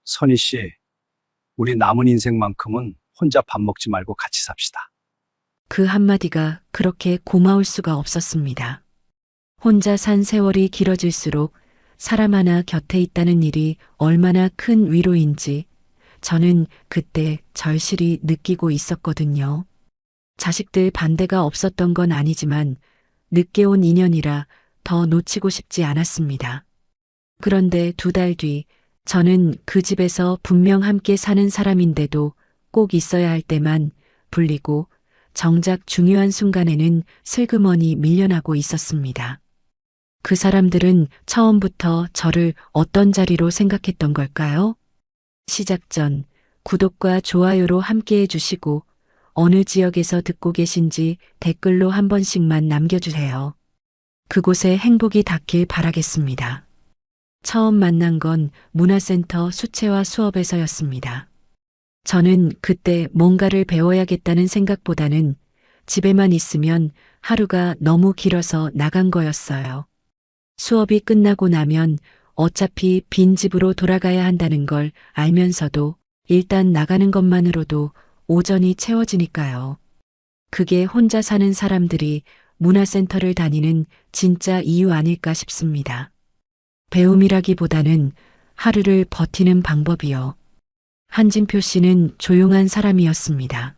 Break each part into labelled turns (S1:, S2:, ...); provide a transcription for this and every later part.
S1: 선희 씨, 우리 남은 인생만큼은 혼자 밥 먹지 말고 같이 삽시다.
S2: 그 한마디가 그렇게 고마울 수가 없었습니다. 혼자 산 세월이 길어질수록 사람 하나 곁에 있다는 일이 얼마나 큰 위로인지 저는 그때 절실히 느끼고 있었거든요. 자식들 반대가 없었던 건 아니지만 늦게 온 인연이라 더 놓치고 싶지 않았습니다. 그런데 2달 뒤 저는 그 집에서 분명 함께 사는 사람인데도 꼭 있어야 할 때만 불리고 정작 중요한 순간에는 슬그머니 밀려나고 있었습니다. 그 사람들은 처음부터 저를 어떤 자리로 생각했던 걸까요? 시작 전 구독과 좋아요로 함께 해주시고 어느 지역에서 듣고 계신지 댓글로 한 번씩만 남겨주세요. 그곳에 행복이 닿길 바라겠습니다. 처음 만난 건 문화센터 수채화 수업에서였습니다. 저는 그때 뭔가를 배워야겠다는 생각보다는 집에만 있으면 하루가 너무 길어서 나간 거였어요. 수업이 끝나고 나면 어차피 빈 집으로 돌아가야 한다는 걸 알면서도 일단 나가는 것만으로도 오전이 채워지니까요. 그게 혼자 사는 사람들이 문화센터를 다니는 진짜 이유 아닐까 싶습니다. 배움이라기보다는 하루를 버티는 방법이요. 한진표 씨는 조용한 사람이었습니다.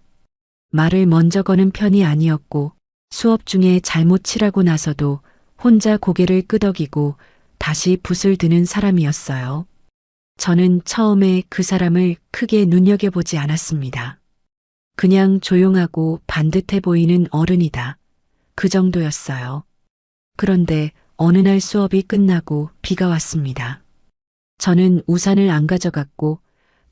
S2: 말을 먼저 거는 편이 아니었고 수업 중에 잘못 칠하고 나서도 혼자 고개를 끄덕이고 다시 붓을 드는 사람이었어요. 저는 처음에 그 사람을 크게 눈여겨보지 않았습니다. 그냥 조용하고 반듯해 보이는 어른이다. 그 정도였어요. 그런데 어느 날 수업이 끝나고 비가 왔습니다. 저는 우산을 안 가져갔고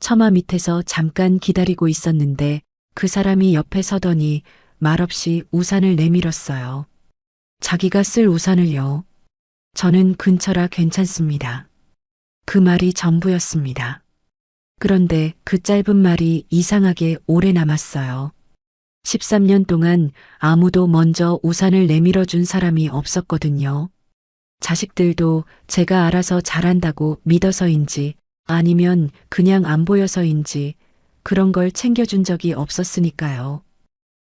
S2: 처마 밑에서 잠깐 기다리고 있었는데 그 사람이 옆에 서더니 말없이 우산을 내밀었어요. 자기가 쓸 우산을요. 저는 근처라 괜찮습니다. 그 말이 전부였습니다. 그런데 그 짧은 말이 이상하게 오래 남았어요. 13년 동안 아무도 먼저 우산을 내밀어 준 사람이 없었거든요. 자식들도 제가 알아서 잘한다고 믿어서인지 아니면 그냥 안 보여서인지 그런 걸 챙겨준 적이 없었으니까요.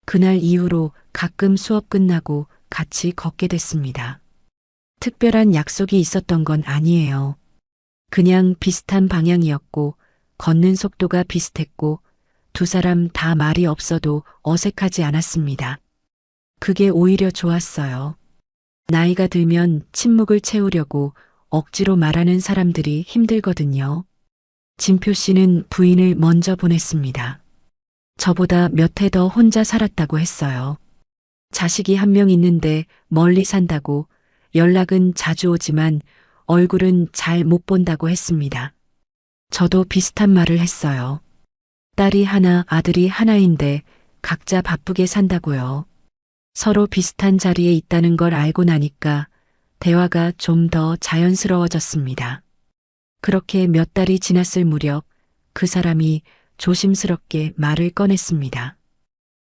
S2: 그날 이후로 가끔 수업 끝나고 같이 걷게 됐습니다. 특별한 약속이 있었던 건 아니에요. 그냥 비슷한 방향이었고 걷는 속도가 비슷했고 두 사람 다 말이 없어도 어색하지 않았습니다. 그게 오히려 좋았어요. 나이가 들면 침묵을 채우려고 억지로 말하는 사람들이 힘들거든요. 진표 씨는 부인을 먼저 보냈습니다. 저보다 몇 해 더 혼자 살았다고 했어요. 자식이 1명 있는데 멀리 산다고 연락은 자주 오지만 얼굴은 잘 못 본다고 했습니다. 저도 비슷한 말을 했어요. 딸이 하나, 아들이 하나인데 각자 바쁘게 산다고요. 서로 비슷한 자리에 있다는 걸 알고 나니까 대화가 좀 더 자연스러워졌습니다. 그렇게 몇 달이 지났을 무렵 그 사람이 조심스럽게 말을 꺼냈습니다.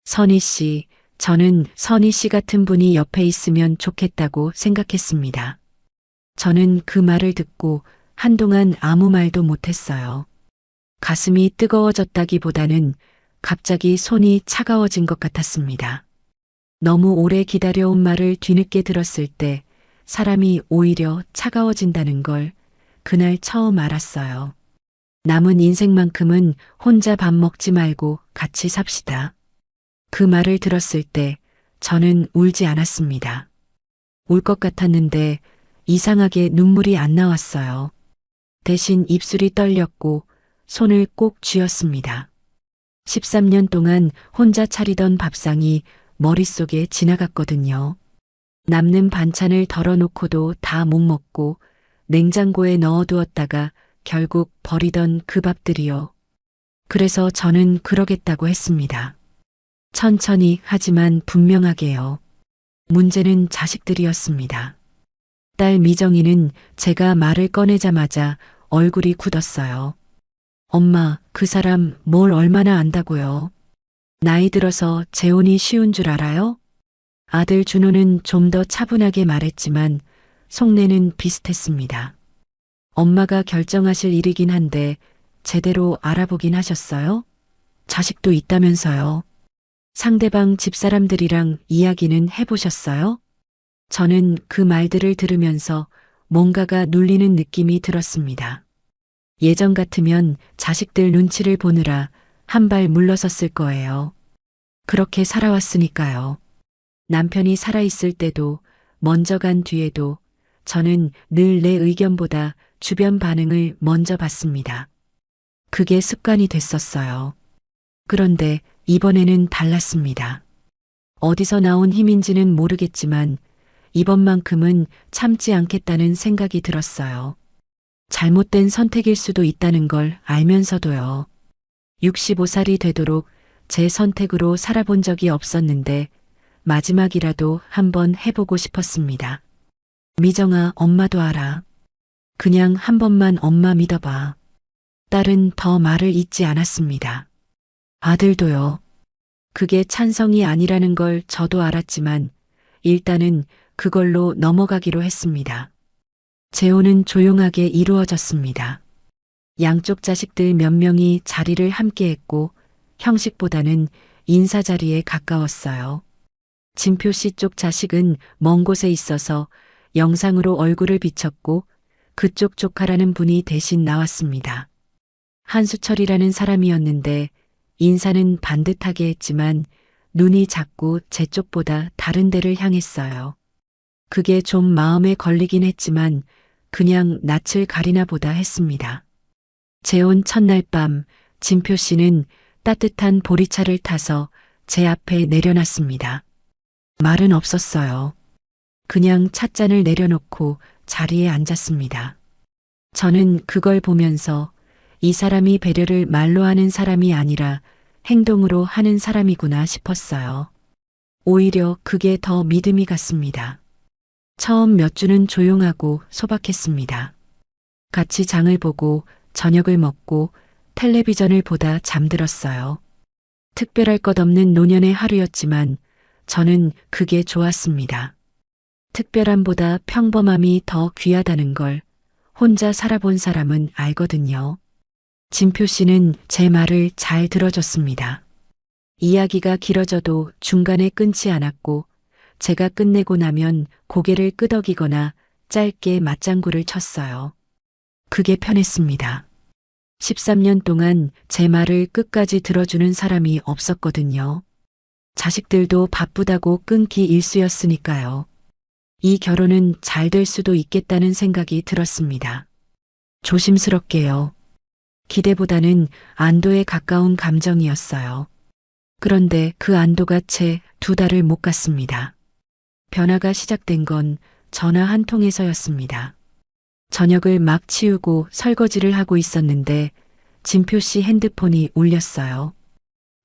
S2: 선희 씨, 저는 선희 씨 같은 분이 옆에 있으면 좋겠다고 생각했습니다. 저는 그 말을 듣고 한동안 아무 말도 못했어요. 가슴이 뜨거워졌다기보다는 갑자기 손이 차가워진 것 같았습니다. 너무 오래 기다려온 말을 뒤늦게 들었을 때 사람이 오히려 차가워진다는 걸 그날 처음 알았어요. 남은 인생만큼은 혼자 밥 먹지 말고 같이 삽시다. 그 말을 들었을 때 저는 울지 않았습니다. 울 것 같았는데 이상하게 눈물이 안 나왔어요. 대신 입술이 떨렸고 손을 꼭 쥐었습니다. 13년 동안 혼자 차리던 밥상이 머릿속에 지나갔거든요. 남는 반찬을 덜어놓고도 다 못 먹고 냉장고에 넣어두었다가 결국 버리던 그 밥들이요. 그래서 저는 그러겠다고 했습니다. 천천히 하지만 분명하게요. 문제는 자식들이었습니다. 딸 미정이는 제가 말을 꺼내자마자 얼굴이 굳었어요. 엄마, 그 사람 뭘 얼마나 안다고요? 나이 들어서 재혼이 쉬운 줄 알아요? 아들 준호는 좀 더 차분하게 말했지만 속내는 비슷했습니다. 엄마가 결정하실 일이긴 한데 제대로 알아보긴 하셨어요? 자식도 있다면서요. 상대방 집사람들이랑 이야기는 해보셨어요? 저는 그 말들을 들으면서 뭔가가 눌리는 느낌이 들었습니다. 예전 같으면 자식들 눈치를 보느라 한 발 물러섰을 거예요. 그렇게 살아왔으니까요. 남편이 살아있을 때도 먼저 간 뒤에도 저는 늘 내 의견보다 주변 반응을 먼저 봤습니다. 그게 습관이 됐었어요. 그런데 이번에는 달랐습니다. 어디서 나온 힘인지는 모르겠지만 이번만큼은 참지 않겠다는 생각이 들었어요. 잘못된 선택일 수도 있다는 걸 알면서도요. 65살이 되도록 제 선택으로 살아본 적이 없었는데 마지막이라도 한번 해보고 싶었습니다. 미정아, 엄마도 알아. 그냥 한 번만 엄마 믿어봐. 딸은 더 말을 잇지 않았습니다. 아들도요. 그게 찬성이 아니라는 걸 저도 알았지만 일단은 그걸로 넘어가기로 했습니다. 재혼은 조용하게 이루어졌습니다. 양쪽 자식들 몇 명이 자리를 함께했고 형식보다는 인사 자리에 가까웠어요. 진표 씨 쪽 자식은 먼 곳에 있어서 영상으로 얼굴을 비췄고 그쪽 조카라는 분이 대신 나왔습니다. 한수철이라는 사람이었는데 인사는 반듯하게 했지만 눈이 자꾸 제 쪽보다 다른 데를 향했어요. 그게 좀 마음에 걸리긴 했지만 그냥 낯을 가리나 보다 했습니다. 재혼 첫날 밤 진표 씨는 따뜻한 보리차를 타서 제 앞에 내려놨습니다. 말은 없었어요. 그냥 찻잔을 내려놓고 자리에 앉았습니다. 저는 그걸 보면서 이 사람이 배려를 말로 하는 사람이 아니라 행동으로 하는 사람이구나 싶었어요. 오히려 그게 더 믿음이 갔습니다. 처음 몇 주는 조용하고 소박했습니다. 같이 장을 보고 저녁을 먹고 텔레비전을 보다 잠들었어요. 특별할 것 없는 노년의 하루였지만 저는 그게 좋았습니다. 특별함보다 평범함이 더 귀하다는 걸 혼자 살아본 사람은 알거든요. 진표 씨는 제 말을 잘 들어줬습니다. 이야기가 길어져도 중간에 끊지 않았고 제가 끝내고 나면 고개를 끄덕이거나 짧게 맞장구를 쳤어요. 그게 편했습니다. 13년 동안 제 말을 끝까지 들어주는 사람이 없었거든요. 자식들도 바쁘다고 끊기 일쑤였으니까요. 이 결혼은 잘 될 수도 있겠다는 생각이 들었습니다. 조심스럽게요. 기대보다는 안도에 가까운 감정이었어요. 그런데 그 안도가 채 2달을 못 갔습니다. 변화가 시작된 건 전화 한 통에서였습니다. 저녁을 막 치우고 설거지를 하고 있었는데 진표 씨 핸드폰이 울렸어요.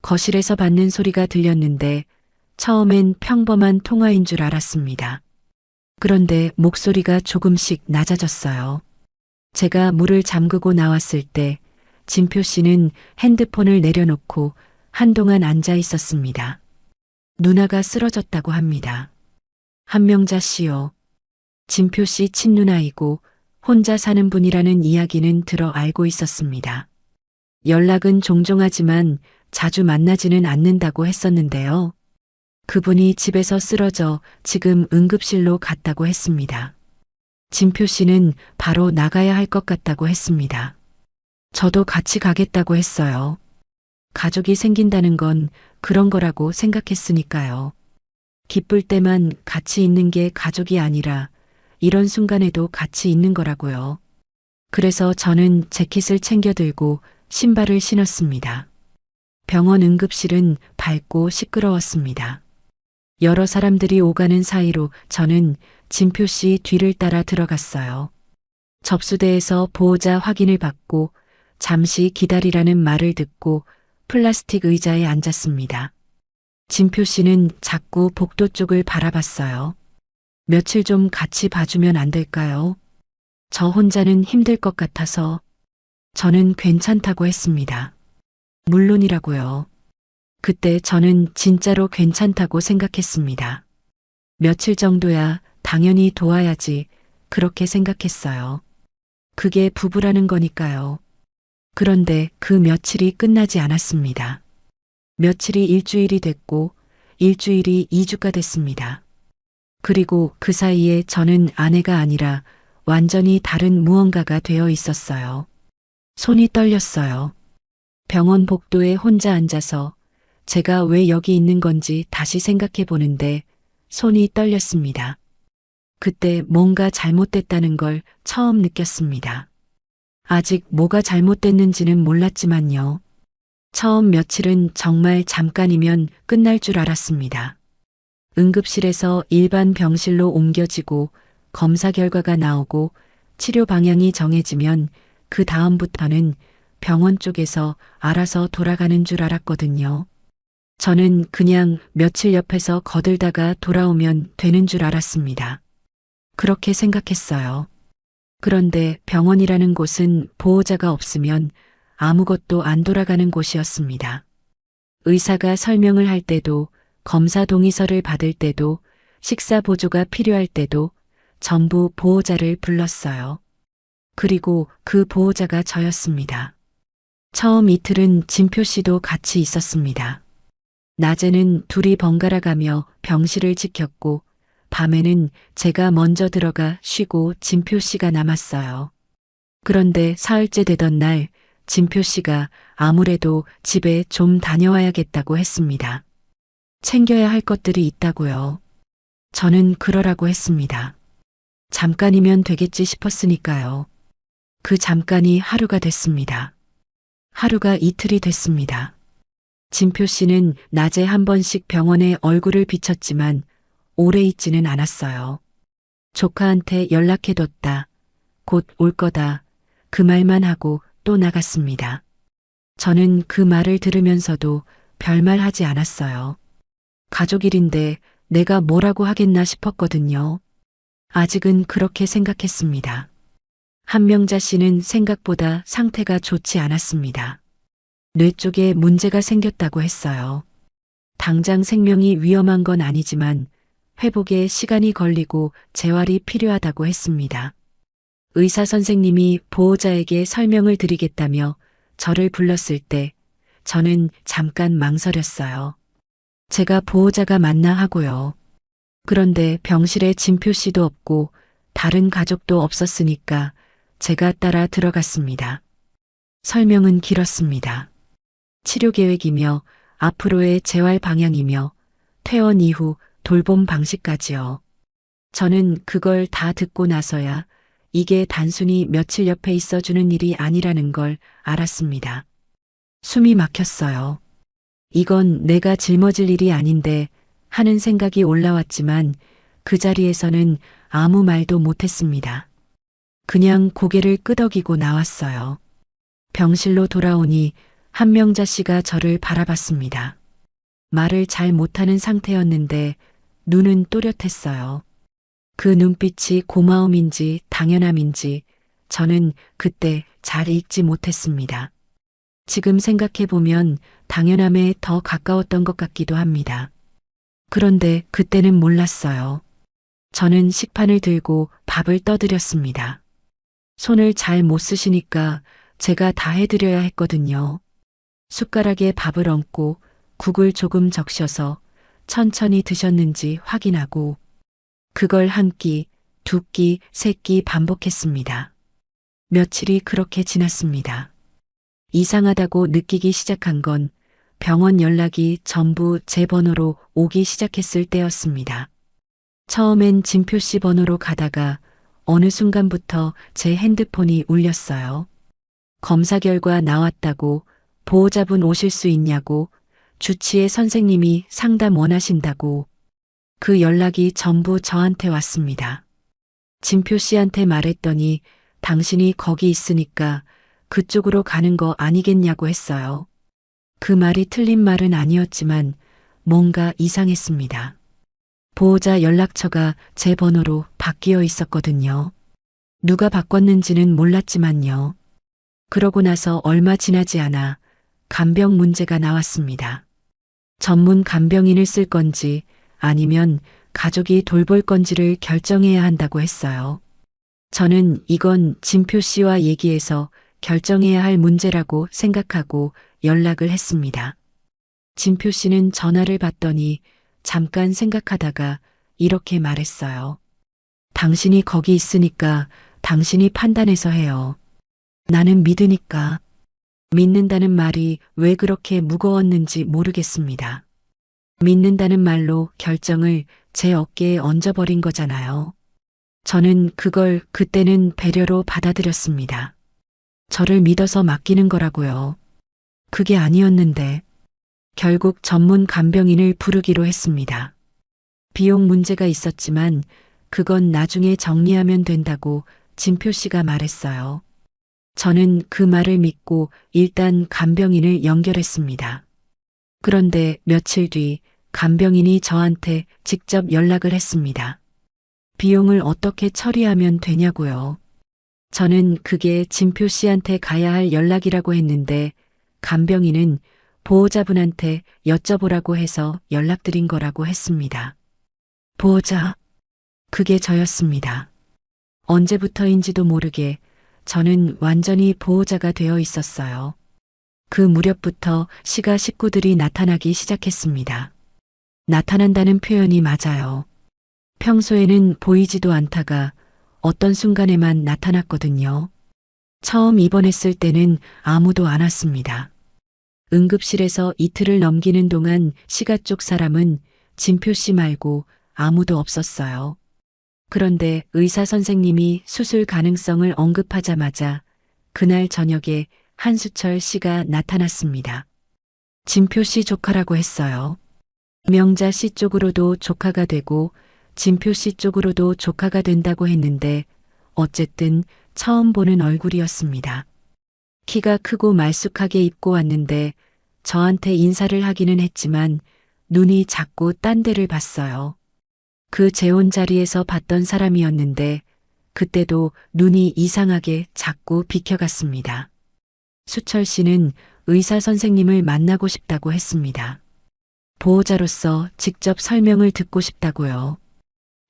S2: 거실에서 받는 소리가 들렸는데 처음엔 평범한 통화인 줄 알았습니다. 그런데 목소리가 조금씩 낮아졌어요. 제가 문을 잠그고 나왔을 때 진표 씨는 핸드폰을 내려놓고 한동안 앉아 있었습니다. 누나가 쓰러졌다고 합니다. 한명자 씨요. 진표 씨 친누나이고 혼자 사는 분이라는 이야기는 들어 알고 있었습니다. 연락은 종종 하지만 자주 만나지는 않는다고 했었는데요. 그분이 집에서 쓰러져 지금 응급실로 갔다고 했습니다. 진표 씨는 바로 나가야 할 것 같다고 했습니다. 저도 같이 가겠다고 했어요. 가족이 생긴다는 건 그런 거라고 생각했으니까요. 기쁠 때만 같이 있는 게 가족이 아니라 이런 순간에도 같이 있는 거라고요. 그래서 저는 재킷을 챙겨 들고 신발을 신었습니다. 병원 응급실은 밝고 시끄러웠습니다. 여러 사람들이 오가는 사이로 저는 진표 씨 뒤를 따라 들어갔어요. 접수대에서 보호자 확인을 받고 잠시 기다리라는 말을 듣고 플라스틱 의자에 앉았습니다. 진표 씨는 자꾸 복도 쪽을 바라봤어요. 며칠 좀 같이 봐주면 안 될까요? 저 혼자는 힘들 것 같아서. 저는 괜찮다고 했습니다. 물론이라고요. 그때 저는 진짜로 괜찮다고 생각했습니다. 며칠 정도야 당연히 도와야지 그렇게 생각했어요. 그게 부부라는 거니까요. 그런데 그 며칠이 끝나지 않았습니다. 며칠이 일주일이 됐고 일주일이 2주가 됐습니다. 그리고 그 사이에 저는 아내가 아니라 완전히 다른 무언가가 되어 있었어요. 손이 떨렸어요. 병원 복도에 혼자 앉아서 제가 왜 여기 있는 건지 다시 생각해 보는데 손이 떨렸습니다. 그때 뭔가 잘못됐다는 걸 처음 느꼈습니다. 아직 뭐가 잘못됐는지는 몰랐지만요. 처음 며칠은 정말 잠깐이면 끝날 줄 알았습니다. 응급실에서 일반 병실로 옮겨지고 검사 결과가 나오고 치료 방향이 정해지면 그 다음부터는 병원 쪽에서 알아서 돌아가는 줄 알았거든요. 저는 그냥 며칠 옆에서 거들다가 돌아오면 되는 줄 알았습니다. 그렇게 생각했어요. 그런데 병원이라는 곳은 보호자가 없으면 아무것도 안 돌아가는 곳이었습니다. 의사가 설명을 할 때도, 검사 동의서를 받을 때도, 식사 보조가 필요할 때도 전부 보호자를 불렀어요. 그리고 그 보호자가 저였습니다. 처음 이틀은 진표 씨도 같이 있었습니다. 낮에는 둘이 번갈아 가며 병실을 지켰고 밤에는 제가 먼저 들어가 쉬고 진표 씨가 남았어요. 그런데 사흘째 되던 날 진표 씨가 아무래도 집에 좀 다녀와야겠다고 했습니다. 챙겨야 할 것들이 있다고요. 저는 그러라고 했습니다. 잠깐이면 되겠지 싶었으니까요. 그 잠깐이 하루가 됐습니다. 하루가 이틀이 됐습니다. 진표 씨는 낮에 한 번씩 병원에 얼굴을 비쳤지만 오래 있지는 않았어요. 조카한테 연락해뒀다. 곧 올 거다. 그 말만 하고 또 나갔습니다. 저는 그 말을 들으면서도 별말 하지 않았어요. 가족 일인데 내가 뭐라고 하겠나 싶었거든요. 아직은 그렇게 생각했습니다. 한명자 씨는 생각보다 상태가 좋지 않았습니다. 뇌 쪽에 문제가 생겼다고 했어요. 당장 생명이 위험한 건 아니지만 회복에 시간이 걸리고 재활이 필요하다고 했습니다. 의사 선생님이 보호자에게 설명을 드리겠다며 저를 불렀을 때 저는 잠깐 망설였어요. 제가 보호자가 맞나 하고요. 그런데 병실에 진표 씨도 없고 다른 가족도 없었으니까 제가 따라 들어갔습니다. 설명은 길었습니다. 치료 계획이며 앞으로의 재활 방향이며 퇴원 이후 돌봄 방식까지요. 저는 그걸 다 듣고 나서야 이게 단순히 며칠 옆에 있어주는 일이 아니라는 걸 알았습니다. 숨이 막혔어요. 이건 내가 짊어질 일이 아닌데 하는 생각이 올라왔지만 그 자리에서는 아무 말도 못했습니다. 그냥 고개를 끄덕이고 나왔어요. 병실로 돌아오니 한명자 씨가 저를 바라봤습니다. 말을 잘 못하는 상태였는데 눈은 또렷했어요. 그 눈빛이 고마움인지 당연함인지 저는 그때 잘 읽지 못했습니다. 지금 생각해보면 당연함에 더 가까웠던 것 같기도 합니다. 그런데 그때는 몰랐어요. 저는 식판을 들고 밥을 떠드렸습니다. 손을 잘 못 쓰시니까 제가 다 해드려야 했거든요. 숟가락에 밥을 얹고 국을 조금 적셔서 천천히 드셨는지 확인하고 그걸 한 끼, 두 끼, 세 끼 반복했습니다. 며칠이 그렇게 지났습니다. 이상하다고 느끼기 시작한 건 병원 연락이 전부 제 번호로 오기 시작했을 때였습니다. 처음엔 진표 씨 번호로 가다가 어느 순간부터 제 핸드폰이 울렸어요. 검사 결과 나왔다고, 보호자분 오실 수 있냐고, 주치의 선생님이 상담 원하신다고. 그 연락이 전부 저한테 왔습니다. 진표 씨한테 말했더니 당신이 거기 있으니까 그쪽으로 가는 거 아니겠냐고 했어요. 그 말이 틀린 말은 아니었지만 뭔가 이상했습니다. 보호자 연락처가 제 번호로 바뀌어 있었거든요. 누가 바꿨는지는 몰랐지만요. 그러고 나서 얼마 지나지 않아 간병 문제가 나왔습니다. 전문 간병인을 쓸 건지 아니면 가족이 돌볼 건지를 결정해야 한다고 했어요. 저는 이건 진표 씨와 얘기해서 결정해야 할 문제라고 생각하고 연락을 했습니다. 진표 씨는 전화를 받더니 잠깐 생각하다가 이렇게 말했어요. 당신이 거기 있으니까 당신이 판단해서 해요. 나는 믿으니까. 믿는다는 말이 왜 그렇게 무거웠는지 모르겠습니다. 믿는다는 말로 결정을 제 어깨에 얹어버린 거잖아요. 저는 그걸 그때는 배려로 받아들였습니다. 저를 믿어서 맡기는 거라고요. 그게 아니었는데 결국 전문 간병인을 부르기로 했습니다. 비용 문제가 있었지만 그건 나중에 정리하면 된다고 진표 씨가 말했어요. 저는 그 말을 믿고 일단 간병인을 연결했습니다. 그런데 며칠 뒤 간병인이 저한테 직접 연락을 했습니다. 비용을 어떻게 처리하면 되냐고요. 저는 그게 진표 씨한테 가야 할 연락이라고 했는데 간병인은 보호자분한테 여쭤보라고 해서 연락드린 거라고 했습니다. 보호자, 그게 저였습니다. 언제부터인지도 모르게 저는 완전히 보호자가 되어 있었어요. 그 무렵부터 시가 식구들이 나타나기 시작했습니다. 나타난다는 표현이 맞아요. 평소에는 보이지도 않다가 어떤 순간에만 나타났거든요. 처음 입원했을 때는 아무도 안 왔습니다. 응급실에서 이틀을 넘기는 동안 시가 쪽 사람은 진표 씨 말고 아무도 없었어요. 그런데 의사 선생님이 수술 가능성을 언급하자마자 그날 저녁에 한수철 씨가 나타났습니다. 진표 씨 조카라고 했어요. 명자 씨 쪽으로도 조카가 되고 진표 씨 쪽으로도 조카가 된다고 했는데 어쨌든 처음 보는 얼굴이었습니다. 키가 크고 말쑥하게 입고 왔는데 저한테 인사를 하기는 했지만 눈이 자꾸 딴 데를 봤어요. 그 재혼 자리에서 봤던 사람이었는데 그때도 눈이 이상하게 자꾸 비켜갔습니다. 수철 씨는 의사 선생님을 만나고 싶다고 했습니다. 보호자로서 직접 설명을 듣고 싶다고요.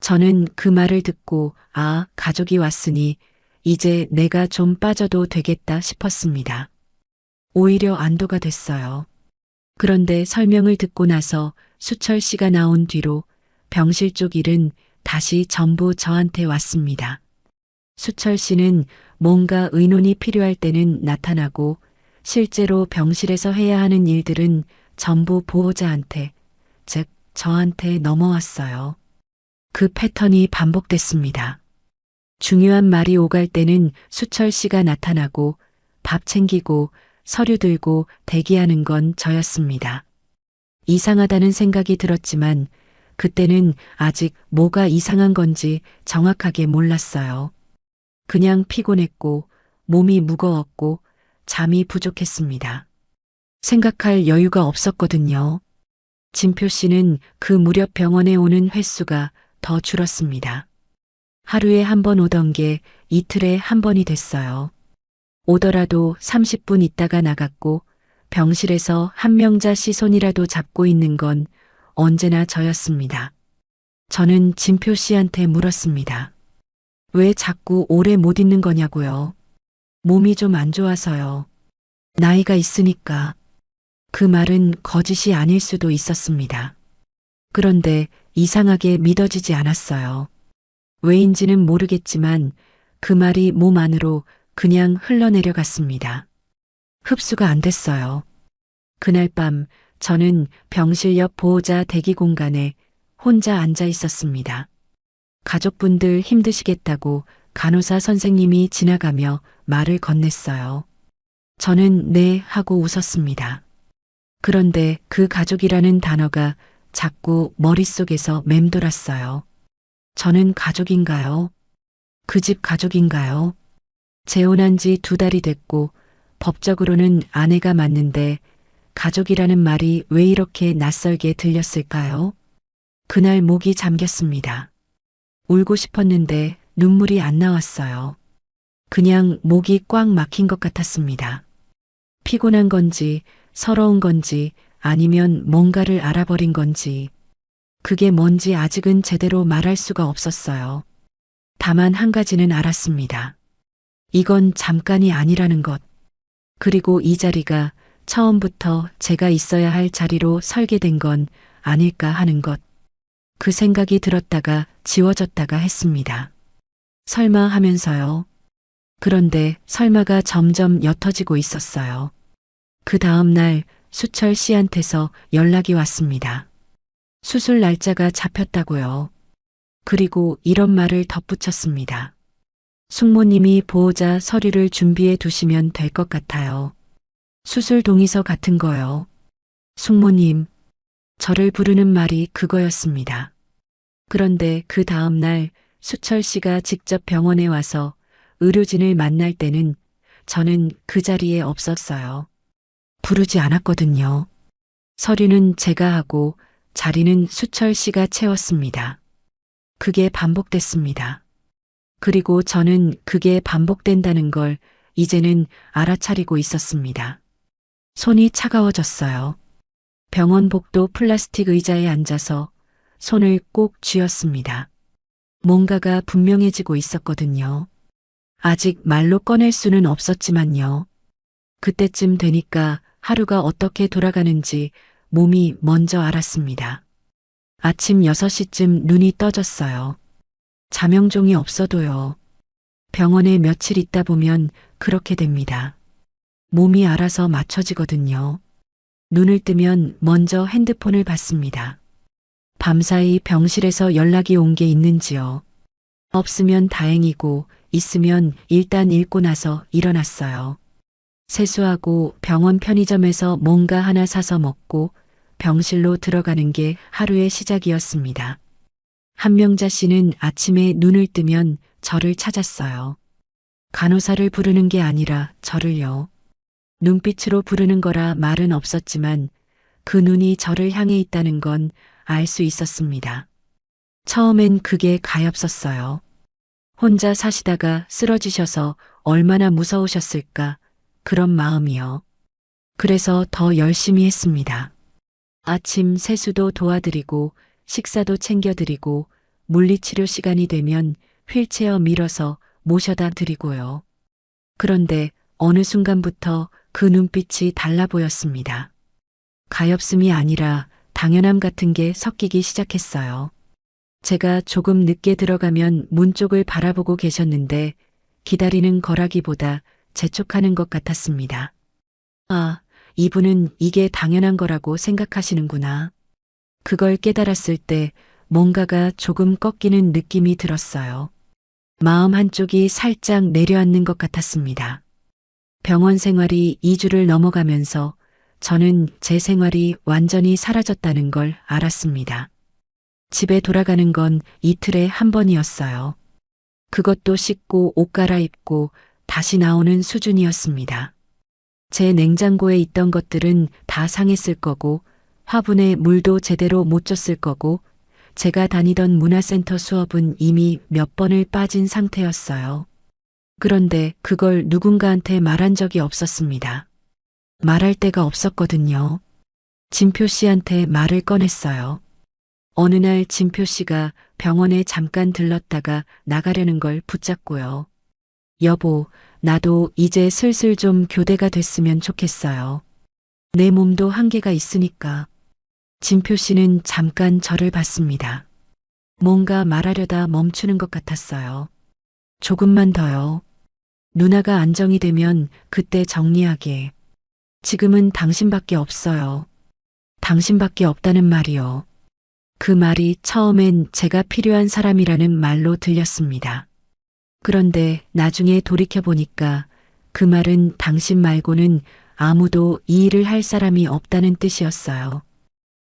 S2: 저는 그 말을 듣고 가족이 왔으니 이제 내가 좀 빠져도 되겠다 싶었습니다. 오히려 안도가 됐어요. 그런데 설명을 듣고 나서 수철 씨가 나온 뒤로 병실 쪽 일은 다시 전부 저한테 왔습니다. 수철 씨는 뭔가 의논이 필요할 때는 나타나고 실제로 병실에서 해야 하는 일들은 전부 보호자한테, 즉 저한테 넘어왔어요. 그 패턴이 반복됐습니다. 중요한 말이 오갈 때는 수철 씨가 나타나고 밥 챙기고 서류 들고 대기하는 건 저였습니다. 이상하다는 생각이 들었지만 그때는 아직 뭐가 이상한 건지 정확하게 몰랐어요. 그냥 피곤했고 몸이 무거웠고 잠이 부족했습니다. 생각할 여유가 없었거든요. 진표 씨는 그 무렵 병원에 오는 횟수가 더 줄었습니다. 하루에 한 번 오던 게 이틀에 한 번이 됐어요. 오더라도 30분 있다가 나갔고 병실에서 한명자 씨 손이라도 잡고 있는 건 언제나 저였습니다. 저는 진표 씨한테 물었습니다. 왜 자꾸 오래 못 있는 거냐고요. 몸이 좀 안 좋아서요. 나이가 있으니까. 그 말은 거짓이 아닐 수도 있었습니다. 그런데 이상하게 믿어지지 않았어요. 왜인지는 모르겠지만 그 말이 몸 안으로 그냥 흘러내려갔습니다. 흡수가 안 됐어요. 그날 밤 저는 병실 옆 보호자 대기 공간에 혼자 앉아 있었습니다. 가족분들 힘드시겠다고 간호사 선생님이 지나가며 말을 건넸어요. 저는 네 하고 웃었습니다. 그런데 그 가족이라는 단어가 자꾸 머릿속에서 맴돌았어요. 저는 가족인가요? 그 집 가족인가요? 재혼한 지 2달이 됐고 법적으로는 아내가 맞는데 가족이라는 말이 왜 이렇게 낯설게 들렸을까요? 그날 목이 잠겼습니다. 울고 싶었는데 눈물이 안 나왔어요. 그냥 목이 꽉 막힌 것 같았습니다. 피곤한 건지 서러운 건지 아니면 뭔가를 알아버린 건지 그게 뭔지 아직은 제대로 말할 수가 없었어요. 다만 한 가지는 알았습니다. 이건 잠깐이 아니라는 것. 그리고 이 자리가 처음부터 제가 있어야 할 자리로 설계된 건 아닐까 하는 것. 그 생각이 들었다가 지워졌다가 했습니다. 설마 하면서요. 그런데 설마가 점점 옅어지고 있었어요. 그 다음 날 수철 씨한테서 연락이 왔습니다. 수술 날짜가 잡혔다고요. 그리고 이런 말을 덧붙였습니다. 숙모님이 보호자 서류를 준비해 두시면 될 것 같아요. 수술 동의서 같은 거요. 숙모님, 저를 부르는 말이 그거였습니다. 그런데 그 다음 날 수철 씨가 직접 병원에 와서 의료진을 만날 때는 저는 그 자리에 없었어요. 부르지 않았거든요. 서류는 제가 하고 자리는 수철 씨가 채웠습니다. 그게 반복됐습니다. 그리고 저는 그게 반복된다는 걸 이제는 알아차리고 있었습니다. 손이 차가워졌어요. 병원 복도 플라스틱 의자에 앉아서 손을 꼭 쥐었습니다. 뭔가가 분명해지고 있었거든요. 아직 말로 꺼낼 수는 없었지만요. 그때쯤 되니까 하루가 어떻게 돌아가는지 몸이 먼저 알았습니다. 아침 6시쯤 눈이 떠졌어요. 자명종이 없어도요. 병원에 며칠 있다 보면 그렇게 됩니다. 몸이 알아서 맞춰지거든요. 눈을 뜨면 먼저 핸드폰을 받습니다. 밤사이 병실에서 연락이 온 게 있는지요. 없으면 다행이고 있으면 일단 읽고 나서 일어났어요. 세수하고 병원 편의점에서 뭔가 하나 사서 먹고 병실로 들어가는 게 하루의 시작이었습니다. 한명자 씨는 아침에 눈을 뜨면 저를 찾았어요. 간호사를 부르는 게 아니라 저를요. 눈빛으로 부르는 거라 말은 없었지만 그 눈이 저를 향해 있다는 건 알 수 있었습니다. 처음엔 그게 가엾었어요. 혼자 사시다가 쓰러지셔서 얼마나 무서우셨을까 그런 마음이요. 그래서 더 열심히 했습니다. 아침 세수도 도와드리고 식사도 챙겨드리고 물리치료 시간이 되면 휠체어 밀어서 모셔다 드리고요. 그런데 어느 순간부터 그 눈빛이 달라 보였습니다. 가엾음이 아니라 당연함 같은 게 섞이기 시작했어요. 제가 조금 늦게 들어가면 문 쪽을 바라보고 계셨는데 기다리는 거라기보다 재촉하는 것 같았습니다. 아, 이분은 이게 당연한 거라고 생각하시는구나. 그걸 깨달았을 때 뭔가가 조금 꺾이는 느낌이 들었어요. 마음 한쪽이 살짝 내려앉는 것 같았습니다. 병원 생활이 2주를 넘어가면서 저는 제 생활이 완전히 사라졌다는 걸 알았습니다. 집에 돌아가는 건 이틀에 한 번이었어요. 그것도 씻고 옷 갈아입고 다시 나오는 수준이었습니다. 제 냉장고에 있던 것들은 다 상했을 거고 화분에 물도 제대로 못 줬을 거고 제가 다니던 문화센터 수업은 이미 몇 번을 빠진 상태였어요. 그런데 그걸 누군가한테 말한 적이 없었습니다. 말할 데가 없었거든요. 진표 씨한테 말을 꺼냈어요. 어느 날 진표 씨가 병원에 잠깐 들렀다가 나가려는 걸 붙잡고요. 여보, 나도 이제 슬슬 좀 교대가 됐으면 좋겠어요. 내 몸도 한계가 있으니까. 진표 씨는 잠깐 저를 봤습니다. 뭔가 말하려다 멈추는 것 같았어요. 조금만 더요. 누나가 안정이 되면 그때 정리하게. 지금은 당신밖에 없어요. 당신밖에 없다는 말이요. 그 말이 처음엔 제가 필요한 사람이라는 말로 들렸습니다. 그런데 나중에 돌이켜보니까 그 말은 당신 말고는 아무도 이 일을 할 사람이 없다는 뜻이었어요.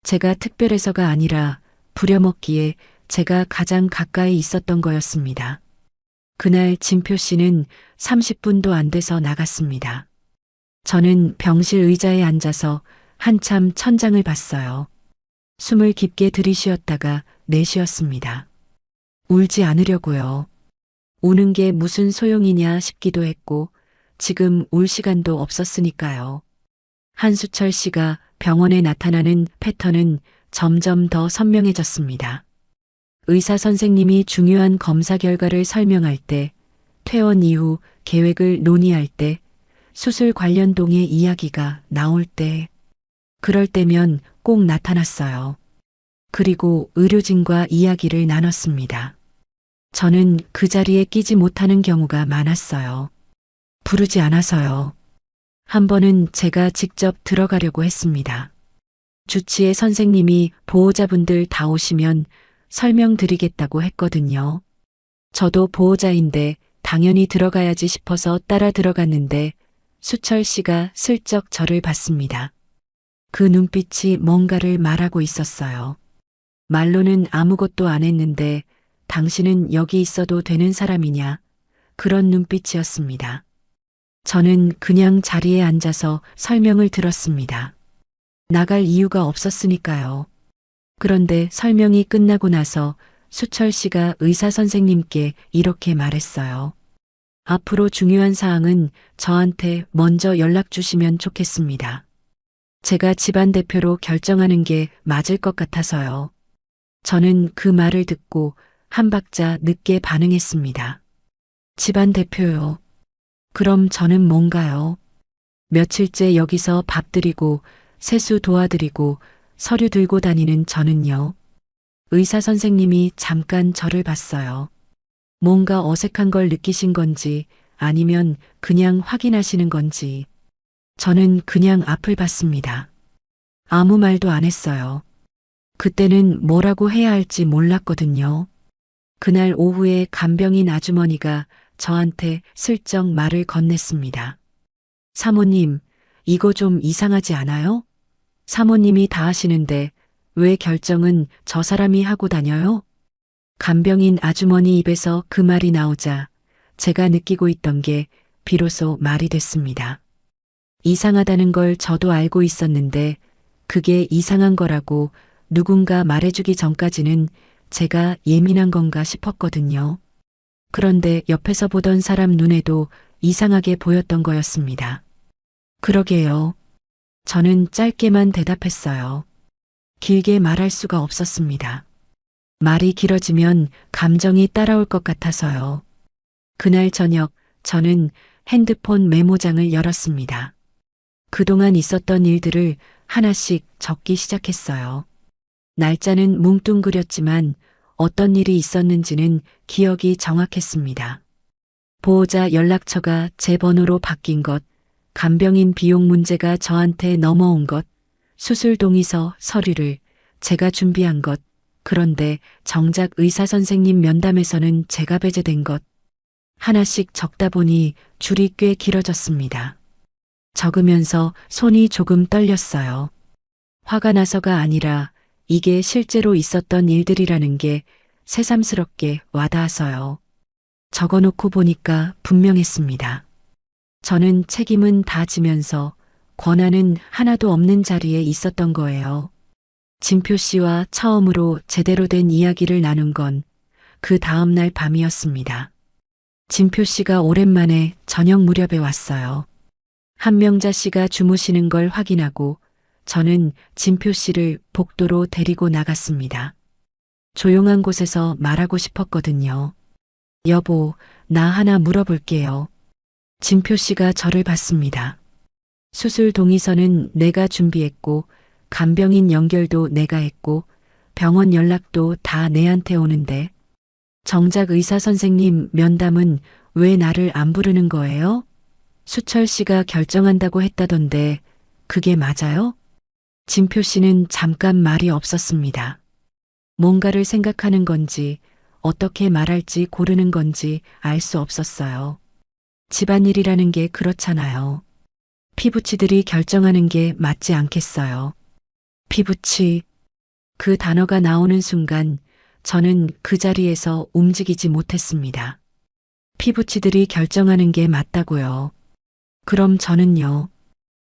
S2: 제가 특별해서가 아니라 부려먹기에 제가 가장 가까이 있었던 거였습니다. 그날 진표 씨는 30분도 안 돼서 나갔습니다. 저는 병실 의자에 앉아서 한참 천장을 봤어요. 숨을 깊게 들이쉬었다가 내쉬었습니다. 울지 않으려고요. 우는 게 무슨 소용이냐 싶기도 했고 지금 울 시간도 없었으니까요. 한수철 씨가 병원에 나타나는 패턴은 점점 더 선명해졌습니다. 의사 선생님이 중요한 검사 결과를 설명할 때, 퇴원 이후 계획을 논의할 때, 수술 관련 동의 이야기가 나올 때, 그럴 때면 꼭 나타났어요. 그리고 의료진과 이야기를 나눴습니다. 저는 그 자리에 끼지 못하는 경우가 많았어요. 부르지 않아서요. 한 번은 제가 직접 들어가려고 했습니다. 주치의 선생님이 보호자분들 다 오시면 설명드리겠다고 했거든요. 저도 보호자인데 당연히 들어가야지 싶어서 따라 들어갔는데 수철 씨가 슬쩍 저를 봤습니다. 그 눈빛이 뭔가를 말하고 있었어요. 말로는 아무것도 안 했는데 당신은 여기 있어도 되는 사람이냐? 그런 눈빛이었습니다. 저는 그냥 자리에 앉아서 설명을 들었습니다. 나갈 이유가 없었으니까요. 그런데 설명이 끝나고 나서 수철 씨가 의사 선생님께 이렇게 말했어요. 앞으로 중요한 사항은 저한테 먼저 연락 주시면 좋겠습니다. 제가 집안 대표로 결정하는 게 맞을 것 같아서요. 저는 그 말을 듣고 한 박자 늦게 반응했습니다. 집안 대표요. 그럼 저는 뭔가요? 며칠째 여기서 밥 드리고 세수 도와드리고 서류 들고 다니는 저는요. 의사 선생님이 잠깐 저를 봤어요. 뭔가 어색한 걸 느끼신 건지 아니면 그냥 확인하시는 건지. 저는 그냥 앞을 봤습니다. 아무 말도 안 했어요. 그때는 뭐라고 해야 할지 몰랐거든요. 그날 오후에 간병인 아주머니가 저한테 슬쩍 말을 건넸습니다. 사모님, 이거 좀 이상하지 않아요? 사모님이 다 하시는데 왜 결정은 저 사람이 하고 다녀요? 간병인 아주머니 입에서 그 말이 나오자 제가 느끼고 있던 게 비로소 말이 됐습니다. 이상하다는 걸 저도 알고 있었는데 그게 이상한 거라고 누군가 말해주기 전까지는 제가 예민한 건가 싶었거든요. 그런데 옆에서 보던 사람 눈에도 이상하게 보였던 거였습니다. 그러게요. 저는 짧게만 대답했어요. 길게 말할 수가 없었습니다. 말이 길어지면 감정이 따라올 것 같아서요. 그날 저녁 저는 핸드폰 메모장을 열었습니다. 그동안 있었던 일들을 하나씩 적기 시작했어요. 날짜는 뭉뚱그렸지만 어떤 일이 있었는지는 기억이 정확했습니다. 보호자 연락처가 제 번호로 바뀐 것, 간병인 비용 문제가 저한테 넘어온 것, 수술 동의서 서류를 제가 준비한 것, 그런데 정작 의사 선생님 면담에서는 제가 배제된 것. 하나씩 적다 보니 줄이 꽤 길어졌습니다. 적으면서 손이 조금 떨렸어요. 화가 나서가 아니라 이게 실제로 있었던 일들이라는 게 새삼스럽게 와닿아서요. 적어놓고 보니까 분명했습니다. 저는 책임은 다 지면서 권한은 하나도 없는 자리에 있었던 거예요. 진표 씨와 처음으로 제대로 된 이야기를 나눈 건 그 다음 날 밤이었습니다. 진표 씨가 오랜만에 저녁 무렵에 왔어요. 한명자 씨가 주무시는 걸 확인하고 저는 진표 씨를 복도로 데리고 나갔습니다. 조용한 곳에서 말하고 싶었거든요. 여보, 나 하나 물어볼게요. 진표 씨가 저를 봤습니다. 수술 동의서는 내가 준비했고 간병인 연결도 내가 했고 병원 연락도 다 내한테 오는데 정작 의사 선생님 면담은 왜 나를 안 부르는 거예요? 수철 씨가 결정한다고 했다던데 그게 맞아요? 진표 씨는 잠깐 말이 없었습니다. 뭔가를 생각하는 건지 어떻게 말할지 고르는 건지 알 수 없었어요. 집안일이라는 게 그렇잖아요. 피부치들이 결정하는 게 맞지 않겠어요. 피부치. 그 단어가 나오는 순간 저는 그 자리에서 움직이지 못했습니다. 피부치들이 결정하는 게 맞다고요. 그럼 저는요?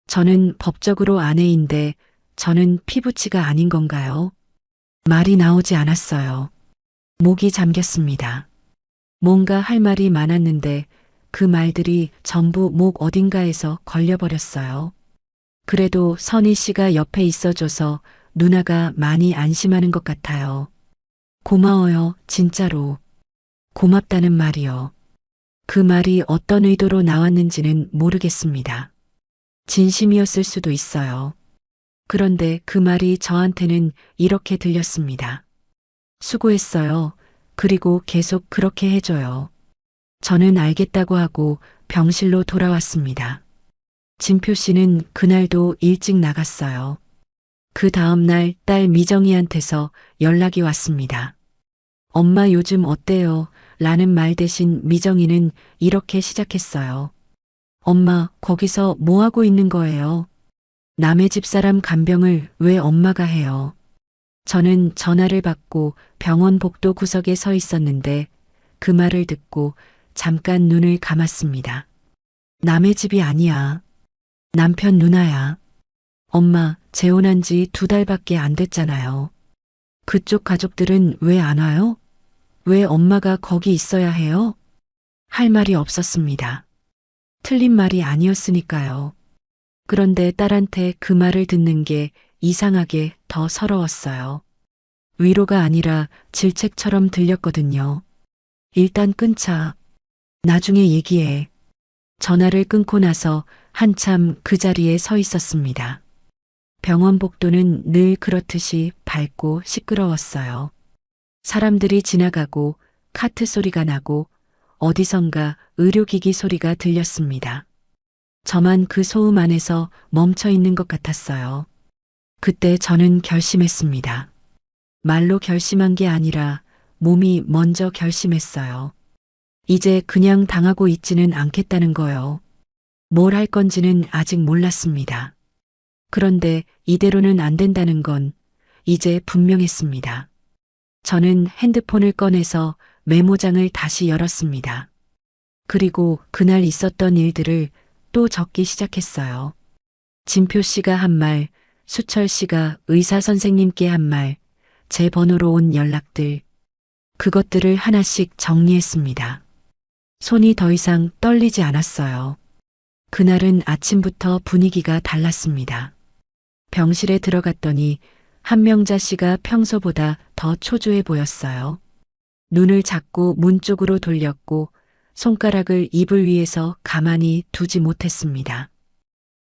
S2: 저는 법적으로 아내인데 저는 피부치가 아닌 건가요? 말이 나오지 않았어요. 목이 잠겼습니다. 뭔가 할 말이 많았는데 그 말들이 전부 목 어딘가에서 걸려버렸어요. 그래도 선희 씨가 옆에 있어줘서 누나가 많이 안심하는 것 같아요. 고마워요, 진짜로. 고맙다는 말이요. 그 말이 어떤 의도로 나왔는지는 모르겠습니다. 진심이었을 수도 있어요. 그런데 그 말이 저한테는 이렇게 들렸습니다. 수고했어요. 그리고 계속 그렇게 해줘요. 저는 알겠다고 하고 병실로 돌아왔습니다. 진표 씨는 그날도 일찍 나갔어요. 그 다음날 딸 미정이한테서 연락이 왔습니다. 엄마 요즘 어때요? 라는 말 대신 미정이는 이렇게 시작했어요. 엄마, 거기서 뭐 하고 있는 거예요? 남의 집 사람 간병을 왜 엄마가 해요? 저는 전화를 받고 병원 복도 구석에 서 있었는데 그 말을 듣고 잠깐 눈을 감았습니다. 남의 집이 아니야. 남편 누나야. 엄마, 재혼한 지 2달밖에 안 됐잖아요. 그쪽 가족들은 왜 안 와요? 왜 엄마가 거기 있어야 해요? 할 말이 없었습니다. 틀린 말이 아니었으니까요. 그런데 딸한테 그 말을 듣는 게 이상하게 더 서러웠어요. 위로가 아니라 질책처럼 들렸거든요. 일단 끊자. 나중에 얘기해. 전화를 끊고 나서 한참 그 자리에 서 있었습니다. 병원 복도는 늘 그렇듯이 밝고 시끄러웠어요. 사람들이 지나가고 카트 소리가 나고 어디선가 의료기기 소리가 들렸습니다. 저만 그 소음 안에서 멈춰 있는 것 같았어요. 그때 저는 결심했습니다. 말로 결심한 게 아니라 몸이 먼저 결심했어요. 이제 그냥 당하고 있지는 않겠다는 거요. 뭘 할 건지는 아직 몰랐습니다. 그런데 이대로는 안 된다는 건 이제 분명했습니다. 저는 핸드폰을 꺼내서 메모장을 다시 열었습니다. 그리고 그날 있었던 일들을 또 적기 시작했어요. 진표 씨가 한 말, 수철 씨가 의사 선생님께 한 말, 제 번호로 온 연락들, 그것들을 하나씩 정리했습니다. 손이 더 이상 떨리지 않았어요. 그날은 아침부터 분위기가 달랐습니다. 병실에 들어갔더니 한명자 씨가 평소보다 더 초조해 보였어요. 눈을 자꾸 문 쪽으로 돌렸고 손가락을 이불 위에서 가만히 두지 못했습니다.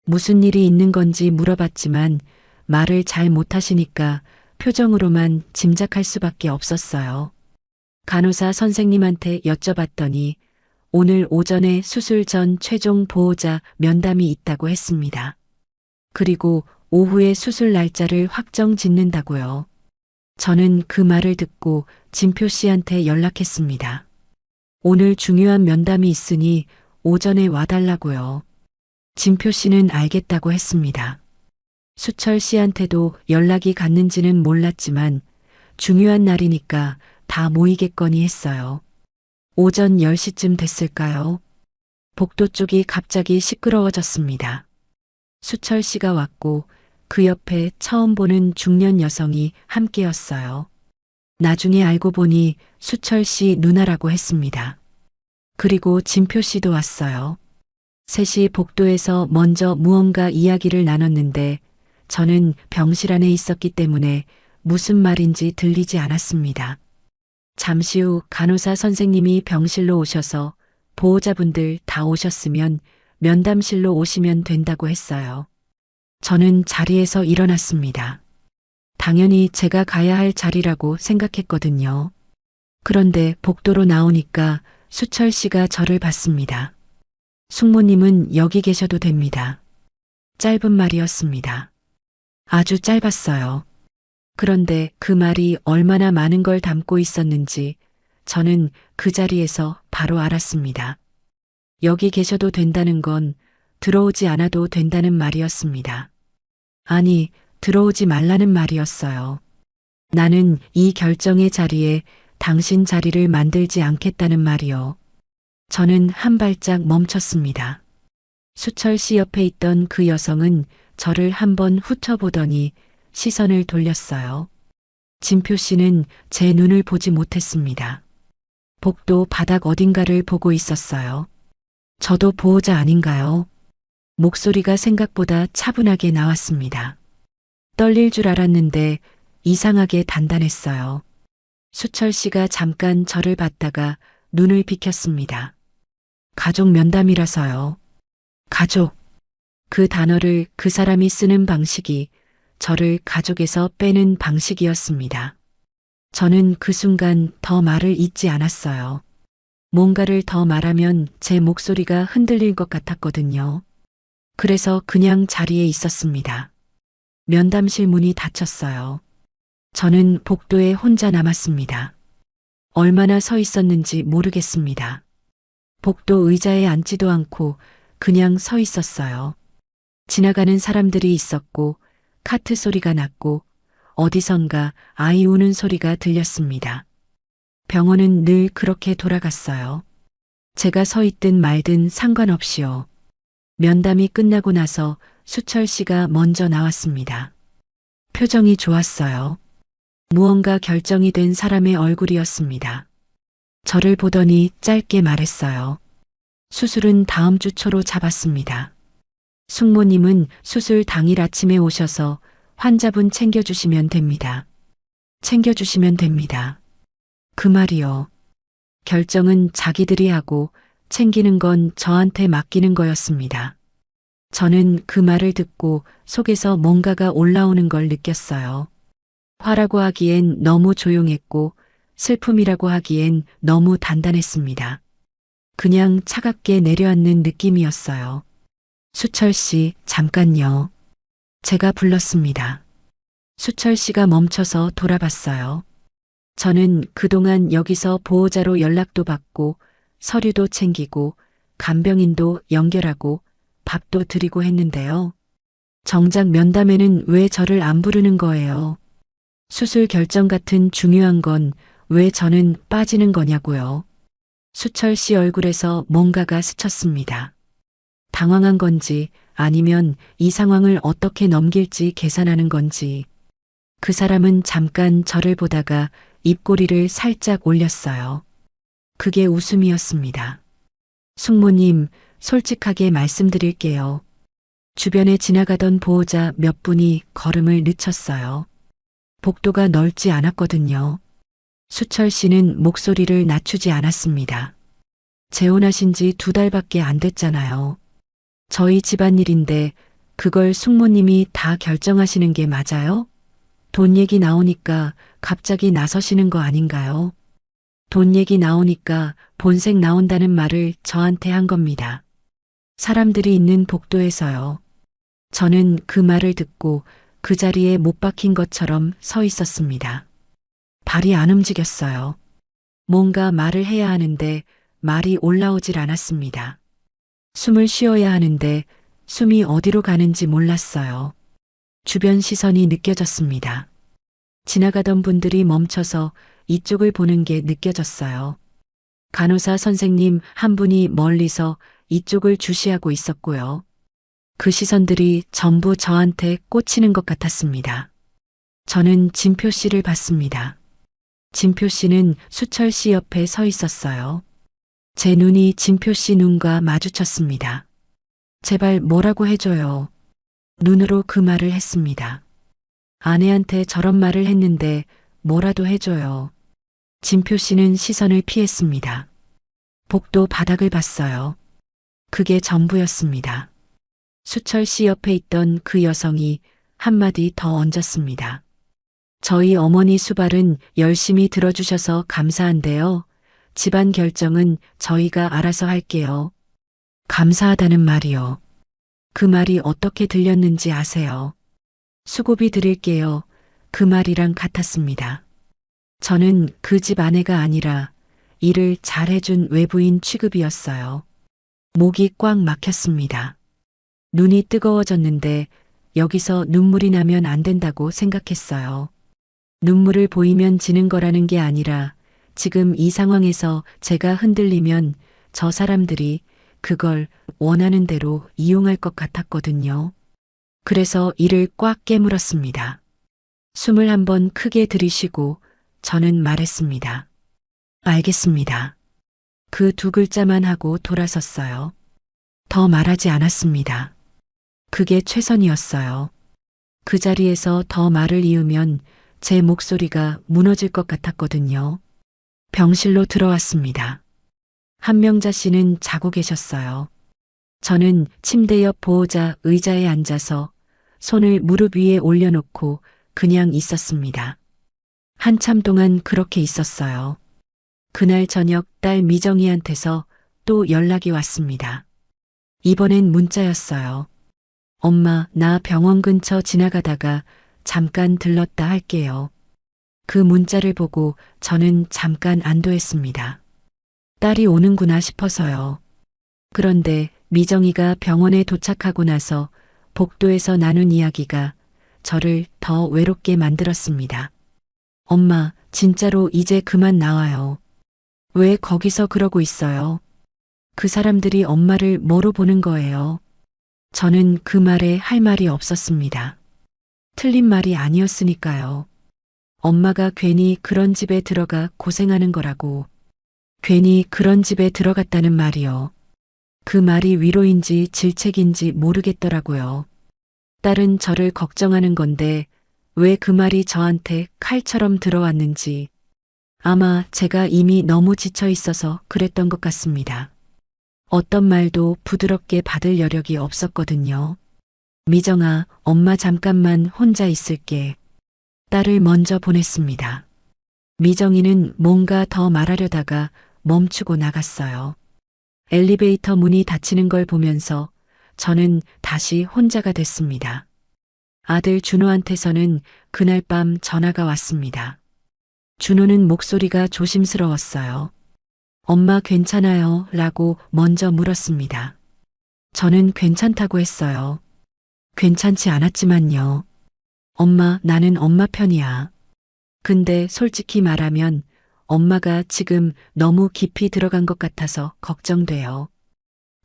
S2: 무슨 일이 있는 건지 물어봤지만 말을 잘 못하시니까 표정으로만 짐작할 수밖에 없었어요. 간호사 선생님한테 여쭤봤더니 오늘 오전에 수술 전 최종 보호자 면담이 있다고 했습니다. 그리고 오후에 수술 날짜를 확정 짓는다고요. 저는 그 말을 듣고 진표 씨한테 연락했습니다. 오늘 중요한 면담이 있으니 오전에 와달라고요. 진표 씨는 알겠다고 했습니다. 수철 씨한테도 연락이 갔는지는 몰랐지만 중요한 날이니까 다 모이겠거니 했어요. 오전 10시쯤 됐을까요? 복도 쪽이 갑자기 시끄러워졌습니다. 수철 씨가 왔고 그 옆에 처음 보는 중년 여성이 함께였어요. 나중에 알고 보니 수철 씨 누나라고 했습니다. 그리고 진표 씨도 왔어요. 셋이 복도에서 먼저 무언가 이야기를 나눴는데 저는 병실 안에 있었기 때문에 무슨 말인지 들리지 않았습니다. 잠시 후 간호사 선생님이 병실로 오셔서 보호자분들 다 오셨으면 면담실로 오시면 된다고 했어요. 저는 자리에서 일어났습니다. 당연히 제가 가야 할 자리라고 생각했거든요. 그런데 복도로 나오니까 수철 씨가 저를 봤습니다. 숙모님은 여기 계셔도 됩니다. 짧은 말이었습니다. 아주 짧았어요. 그런데 그 말이 얼마나 많은 걸 담고 있었는지 저는 그 자리에서 바로 알았습니다. 여기 계셔도 된다는 건 들어오지 않아도 된다는 말이었습니다. 아니, 들어오지 말라는 말이었어요. 나는 이 결정의 자리에 당신 자리를 만들지 않겠다는 말이요. 저는 한 발짝 멈췄습니다. 수철 씨 옆에 있던 그 여성은 저를 한번 훑어보더니 시선을 돌렸어요. 진표 씨는 제 눈을 보지 못했습니다. 복도 바닥 어딘가를 보고 있었어요. 저도 보호자 아닌가요? 목소리가 생각보다 차분하게 나왔습니다. 떨릴 줄 알았는데 이상하게 단단했어요. 수철 씨가 잠깐 저를 봤다가 눈을 비켰습니다. 가족 면담이라서요. 가족. 그 단어를 그 사람이 쓰는 방식이 저를 가족에서 빼는 방식이었습니다. 저는 그 순간 더 말을 잇지 않았어요. 뭔가를 더 말하면 제 목소리가 흔들릴 것 같았거든요. 그래서 그냥 자리에 있었습니다. 면담실 문이 닫혔어요. 저는 복도에 혼자 남았습니다. 얼마나 서 있었는지 모르겠습니다. 복도 의자에 앉지도 않고 그냥 서 있었어요. 지나가는 사람들이 있었고 카트 소리가 났고 어디선가 아이 우는 소리가 들렸습니다. 병원은 늘 그렇게 돌아갔어요. 제가 서 있든 말든 상관없이요. 면담이 끝나고 나서 수철 씨가 먼저 나왔습니다. 표정이 좋았어요. 무언가 결정이 된 사람의 얼굴이었습니다. 저를 보더니 짧게 말했어요. 수술은 다음 주 초로 잡았습니다. 숙모님은 수술 당일 아침에 오셔서 환자분 챙겨주시면 됩니다. 챙겨주시면 됩니다. 그 말이요. 결정은 자기들이 하고 챙기는 건 저한테 맡기는 거였습니다. 저는 그 말을 듣고 속에서 뭔가가 올라오는 걸 느꼈어요. 화라고 하기엔 너무 조용했고 슬픔이라고 하기엔 너무 단단했습니다. 그냥 차갑게 내려앉는 느낌이었어요. 수철 씨, 잠깐요. 제가 불렀습니다. 수철 씨가 멈춰서 돌아봤어요. 저는 그동안 여기서 보호자로 연락도 받고 서류도 챙기고 간병인도 연결하고 밥도 드리고 했는데요. 정작 면담에는 왜 저를 안 부르는 거예요? 수술 결정 같은 중요한 건 왜 저는 빠지는 거냐고요. 수철 씨 얼굴에서 뭔가가 스쳤습니다. 당황한 건지 아니면 이 상황을 어떻게 넘길지 계산하는 건지. 그 사람은 잠깐 저를 보다가 입꼬리를 살짝 올렸어요. 그게 웃음이었습니다. 숙모님, 솔직하게 말씀드릴게요. 주변에 지나가던 보호자 몇 분이 걸음을 늦췄어요. 복도가 넓지 않았거든요. 수철 씨는 목소리를 낮추지 않았습니다. 재혼하신 지 2달밖에 안 됐잖아요. 저희 집안일인데 그걸 숙모님이 다 결정하시는 게 맞아요? 돈 얘기 나오니까 갑자기 나서시는 거 아닌가요? 돈 얘기 나오니까 본색 나온다는 말을 저한테 한 겁니다. 사람들이 있는 복도에서요. 저는 그 말을 듣고 그 자리에 못 박힌 것처럼 서 있었습니다. 발이 안 움직였어요. 뭔가 말을 해야 하는데 말이 올라오질 않았습니다. 숨을 쉬어야 하는데 숨이 어디로 가는지 몰랐어요. 주변 시선이 느껴졌습니다. 지나가던 분들이 멈춰서 이쪽을 보는 게 느껴졌어요. 간호사 선생님 한 분이 멀리서 이쪽을 주시하고 있었고요. 그 시선들이 전부 저한테 꽂히는 것 같았습니다. 저는 진표 씨를 봤습니다. 진표 씨는 수철 씨 옆에 서 있었어요. 제 눈이 진표 씨 눈과 마주쳤습니다. 제발 뭐라고 해줘요. 눈으로 그 말을 했습니다. 아내한테 저런 말을 했는데 뭐라도 해줘요. 진표 씨는 시선을 피했습니다. 복도 바닥을 봤어요. 그게 전부였습니다. 수철 씨 옆에 있던 그 여성이 한마디 더 얹었습니다. 저희 어머니 수발은 열심히 들어주셔서 감사한데요. 집안 결정은 저희가 알아서 할게요. 감사하다는 말이요. 그 말이 어떻게 들렸는지 아세요? 수고비 드릴게요. 그 말이랑 같았습니다. 저는 그 집 아내가 아니라 일을 잘해준 외부인 취급이었어요. 목이 꽉 막혔습니다. 눈이 뜨거워졌는데 여기서 눈물이 나면 안 된다고 생각했어요. 눈물을 보이면 지는 거라는 게 아니라 지금 이 상황에서 제가 흔들리면 저 사람들이 그걸 원하는 대로 이용할 것 같았거든요. 그래서 이를 꽉 깨물었습니다. 숨을 한번 크게 들이쉬고 저는 말했습니다. 알겠습니다. 그 2글자만 하고 돌아섰어요. 더 말하지 않았습니다. 그게 최선이었어요. 그 자리에서 더 말을 이으면 제 목소리가 무너질 것 같았거든요. 병실로 들어왔습니다. 한명자 씨는 자고 계셨어요. 저는 침대 옆 보호자 의자에 앉아서 손을 무릎 위에 올려놓고 그냥 있었습니다. 한참 동안 그렇게 있었어요. 그날 저녁 딸 미정이한테서 또 연락이 왔습니다. 이번엔 문자였어요. 엄마, 나 병원 근처 지나가다가 잠깐 들렀다 할게요. 그 문자를 보고 저는 잠깐 안도했습니다. 딸이 오는구나 싶어서요. 그런데 미정이가 병원에 도착하고 나서 복도에서 나눈 이야기가 저를 더 외롭게 만들었습니다. 엄마, 진짜로 이제 그만 나와요. 왜 거기서 그러고 있어요? 그 사람들이 엄마를 뭐로 보는 거예요? 저는 그 말에 할 말이 없었습니다. 틀린 말이 아니었으니까요. 엄마가 괜히 그런 집에 들어가 고생하는 거라고. 괜히 그런 집에 들어갔다는 말이요. 그 말이 위로인지 질책인지 모르겠더라고요. 딸은 저를 걱정하는 건데 왜 그 말이 저한테 칼처럼 들어왔는지 아마 제가 이미 너무 지쳐 있어서 그랬던 것 같습니다. 어떤 말도 부드럽게 받을 여력이 없었거든요. 미정아, 엄마 잠깐만 혼자 있을게. 딸을 먼저 보냈습니다. 미정이는 뭔가 더 말하려다가 멈추고 나갔어요. 엘리베이터 문이 닫히는 걸 보면서 저는 다시 혼자가 됐습니다. 아들 준호한테서는 그날 밤 전화가 왔습니다. 준호는 목소리가 조심스러웠어요. 엄마 괜찮아요? 라고 먼저 물었습니다. 저는 괜찮다고 했어요. 괜찮지 않았지만요. 엄마, 나는 엄마 편이야. 근데 솔직히 말하면 엄마가 지금 너무 깊이 들어간 것 같아서 걱정돼요.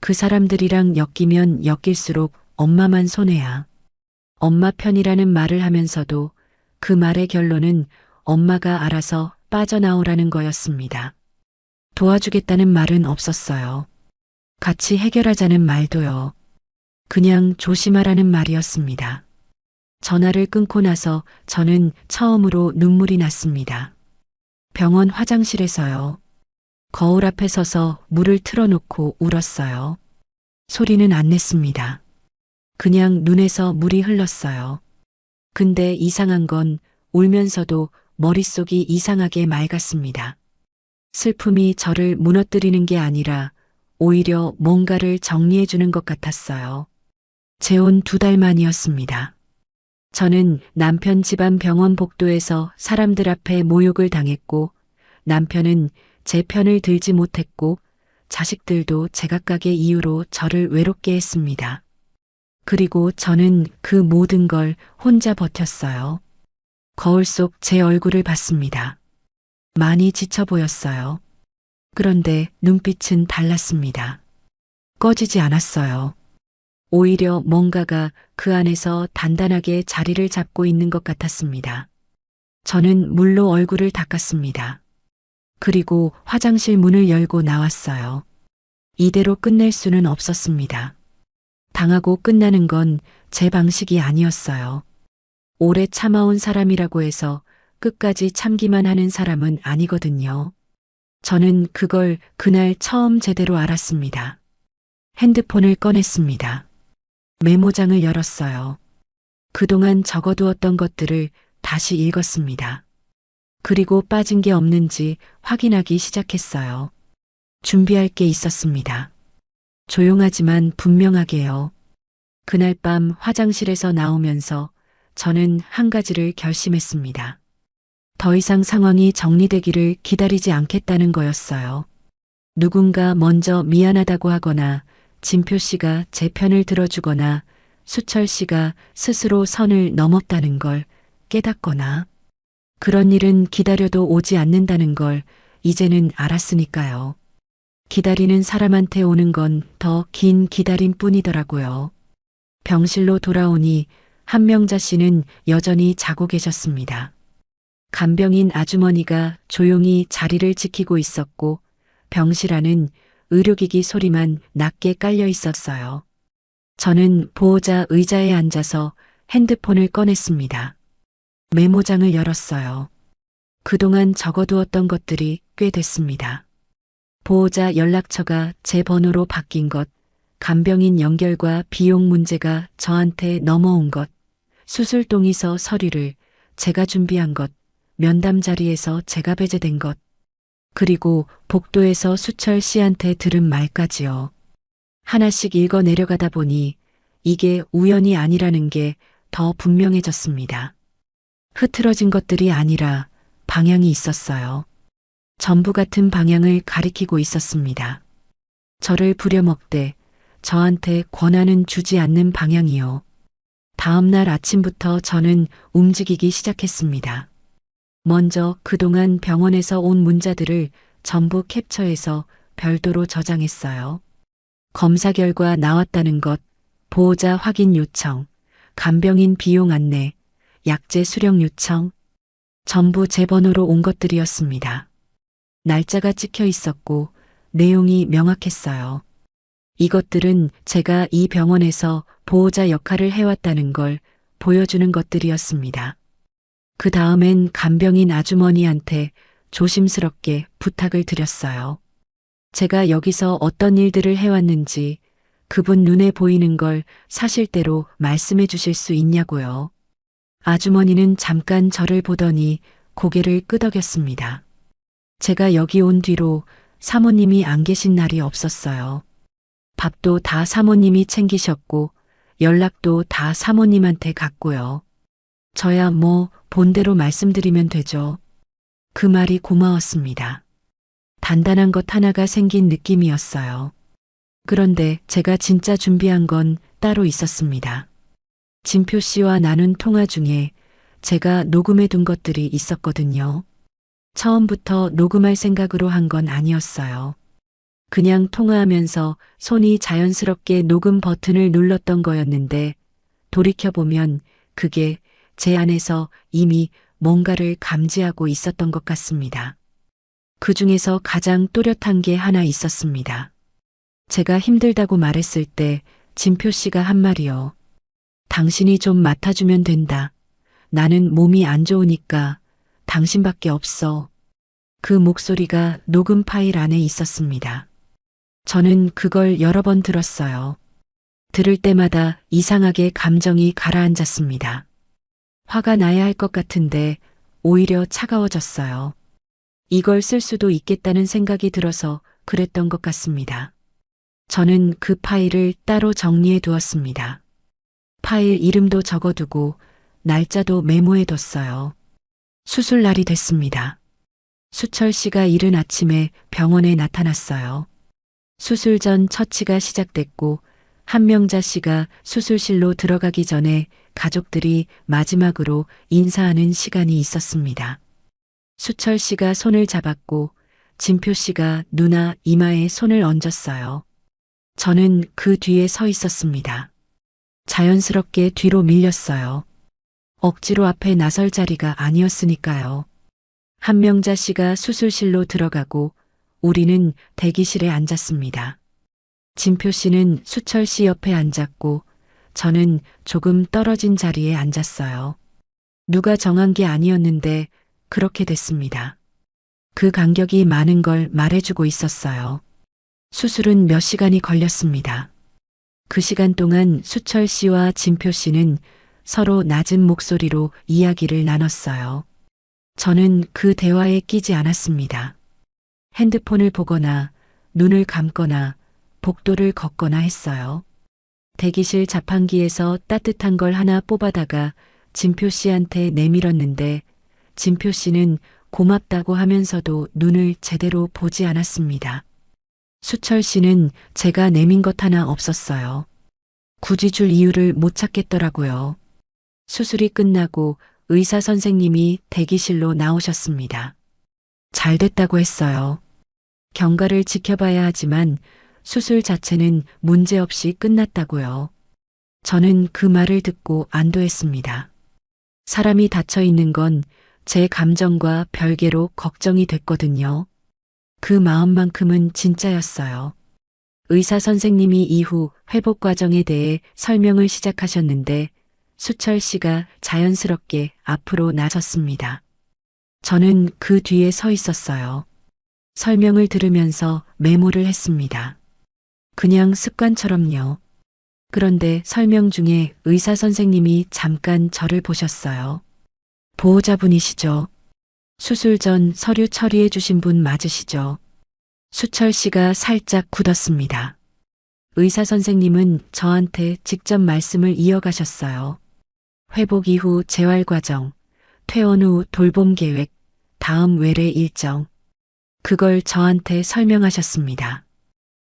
S2: 그 사람들이랑 엮이면 엮일수록 엄마만 손해야. 엄마 편이라는 말을 하면서도 그 말의 결론은 엄마가 알아서 빠져나오라는 거였습니다. 도와주겠다는 말은 없었어요. 같이 해결하자는 말도요. 그냥 조심하라는 말이었습니다. 전화를 끊고 나서 저는 처음으로 눈물이 났습니다. 병원 화장실에서요. 거울 앞에 서서 물을 틀어놓고 울었어요. 소리는 안 냈습니다. 그냥 눈에서 물이 흘렀어요. 근데 이상한 건 울면서도 머릿속이 이상하게 맑았습니다. 슬픔이 저를 무너뜨리는 게 아니라 오히려 뭔가를 정리해 주는 것 같았어요. 재혼 2달 만이었습니다. 저는 남편 집안 병원 복도에서 사람들 앞에 모욕을 당했고 남편은 제 편을 들지 못했고 자식들도 제각각의 이유로 저를 외롭게 했습니다. 그리고 저는 그 모든 걸 혼자 버텼어요. 거울 속 제 얼굴을 봤습니다. 많이 지쳐 보였어요. 그런데 눈빛은 달랐습니다. 꺼지지 않았어요. 오히려 뭔가가 그 안에서 단단하게 자리를 잡고 있는 것 같았습니다. 저는 물로 얼굴을 닦았습니다. 그리고 화장실 문을 열고 나왔어요. 이대로 끝낼 수는 없었습니다. 당하고 끝나는 건 제 방식이 아니었어요. 오래 참아온 사람이라고 해서 끝까지 참기만 하는 사람은 아니거든요. 저는 그걸 그날 처음 제대로 알았습니다. 핸드폰을 꺼냈습니다. 메모장을 열었어요. 그동안 적어두었던 것들을 다시 읽었습니다. 그리고 빠진 게 없는지 확인하기 시작했어요. 준비할 게 있었습니다. 조용하지만 분명하게요. 그날 밤 화장실에서 나오면서 저는 한 가지를 결심했습니다. 더 이상 상황이 정리되기를 기다리지 않겠다는 거였어요. 누군가 먼저 미안하다고 하거나 진표 씨가 제 편을 들어주거나 수철 씨가 스스로 선을 넘었다는 걸 깨닫거나 그런 일은 기다려도 오지 않는다는 걸 이제는 알았으니까요. 기다리는 사람한테 오는 건 더 긴 기다림뿐이더라고요. 병실로 돌아오니 한명자 씨는 여전히 자고 계셨습니다. 간병인 아주머니가 조용히 자리를 지키고 있었고 병실 안은 의료기기 소리만 낮게 깔려 있었어요. 저는 보호자 의자에 앉아서 핸드폰을 꺼냈습니다. 메모장을 열었어요. 그동안 적어두었던 것들이 꽤 됐습니다. 보호자 연락처가 제 번호로 바뀐 것, 간병인 연결과 비용 문제가 저한테 넘어온 것, 수술 동의서 서류를 제가 준비한 것, 면담 자리에서 제가 배제된 것, 그리고 복도에서 수철 씨한테 들은 말까지요. 하나씩 읽어 내려가다 보니 이게 우연이 아니라는 게 더 분명해졌습니다. 흐트러진 것들이 아니라 방향이 있었어요. 전부 같은 방향을 가리키고 있었습니다. 저를 부려먹되 저한테 권한은 주지 않는 방향이요. 다음 날 아침부터 저는 움직이기 시작했습니다. 먼저 그동안 병원에서 온 문자들을 전부 캡처해서 별도로 저장했어요. 검사 결과 나왔다는 것, 보호자 확인 요청, 간병인 비용 안내, 약제 수령 요청, 전부 제 번호로 온 것들이었습니다. 날짜가 찍혀 있었고 내용이 명확했어요. 이것들은 제가 이 병원에서 보호자 역할을 해왔다는 걸 보여주는 것들이었습니다. 그 다음엔 간병인 아주머니한테 조심스럽게 부탁을 드렸어요. 제가 여기서 어떤 일들을 해왔는지 그분 눈에 보이는 걸 사실대로 말씀해 주실 수 있냐고요. 아주머니는 잠깐 저를 보더니 고개를 끄덕였습니다. 제가 여기 온 뒤로 사모님이 안 계신 날이 없었어요. 밥도 다 사모님이 챙기셨고 연락도 다 사모님한테 갔고요. 저야 뭐 본대로 말씀드리면 되죠. 그 말이 고마웠습니다. 단단한 것 하나가 생긴 느낌이었어요. 그런데 제가 진짜 준비한 건 따로 있었습니다. 진표 씨와 나눈 통화 중에 제가 녹음해 둔 것들이 있었거든요. 처음부터 녹음할 생각으로 한 건 아니었어요. 그냥 통화하면서 손이 자연스럽게 녹음 버튼을 눌렀던 거였는데 돌이켜보면 그게 제 안에서 이미 뭔가를 감지하고 있었던 것 같습니다. 그 중에서 가장 또렷한 게 하나 있었습니다. 제가 힘들다고 말했을 때 진표 씨가 한 말이요. 당신이 좀 맡아주면 된다. 나는 몸이 안 좋으니까 당신밖에 없어. 그 목소리가 녹음 파일 안에 있었습니다. 저는 그걸 여러 번 들었어요. 들을 때마다 이상하게 감정이 가라앉았습니다. 화가 나야 할 것 같은데 오히려 차가워졌어요. 이걸 쓸 수도 있겠다는 생각이 들어서 그랬던 것 같습니다. 저는 그 파일을 따로 정리해 두었습니다. 파일 이름도 적어두고 날짜도 메모해 뒀어요. 수술 날이 됐습니다. 수철 씨가 이른 아침에 병원에 나타났어요. 수술 전 처치가 시작됐고 한명자 씨가 수술실로 들어가기 전에 가족들이 마지막으로 인사하는 시간이 있었습니다. 수철 씨가 손을 잡았고 진표 씨가 누나 이마에 손을 얹었어요. 저는 그 뒤에 서 있었습니다. 자연스럽게 뒤로 밀렸어요. 억지로 앞에 나설 자리가 아니었으니까요. 한명자 씨가 수술실로 들어가고 우리는 대기실에 앉았습니다. 진표 씨는 수철 씨 옆에 앉았고 저는 조금 떨어진 자리에 앉았어요. 누가 정한 게 아니었는데 그렇게 됐습니다. 그 간격이 많은 걸 말해주고 있었어요. 수술은 몇 시간이 걸렸습니다. 그 시간 동안 수철 씨와 진표 씨는 서로 낮은 목소리로 이야기를 나눴어요. 저는 그 대화에 끼지 않았습니다. 핸드폰을 보거나 눈을 감거나 복도를 걷거나 했어요. 대기실 자판기에서 따뜻한 걸 하나 뽑아다가 진표 씨한테 내밀었는데 진표 씨는 고맙다고 하면서도 눈을 제대로 보지 않았습니다. 수철 씨는 제가 내민 것 하나 없었어요. 굳이 줄 이유를 못 찾겠더라고요. 수술이 끝나고 의사 선생님이 대기실로 나오셨습니다. 잘 됐다고 했어요. 경과를 지켜봐야 하지만 수술 자체는 문제없이 끝났다고요. 저는 그 말을 듣고 안도했습니다. 사람이 다쳐 있는 건 제 감정과 별개로 걱정이 됐거든요. 그 마음만큼은 진짜였어요. 의사 선생님이 이후 회복 과정에 대해 설명을 시작하셨는데 수철 씨가 자연스럽게 앞으로 나섰습니다. 저는 그 뒤에 서 있었어요. 설명을 들으면서 메모를 했습니다. 그냥 습관처럼요. 그런데 설명 중에 의사 선생님이 잠깐 저를 보셨어요. 보호자분이시죠? 수술 전 서류 처리해 주신 분 맞으시죠? 수철 씨가 살짝 굳었습니다. 의사 선생님은 저한테 직접 말씀을 이어가셨어요. 회복 이후 재활 과정, 퇴원 후 돌봄 계획, 다음 외래 일정. 그걸 저한테 설명하셨습니다.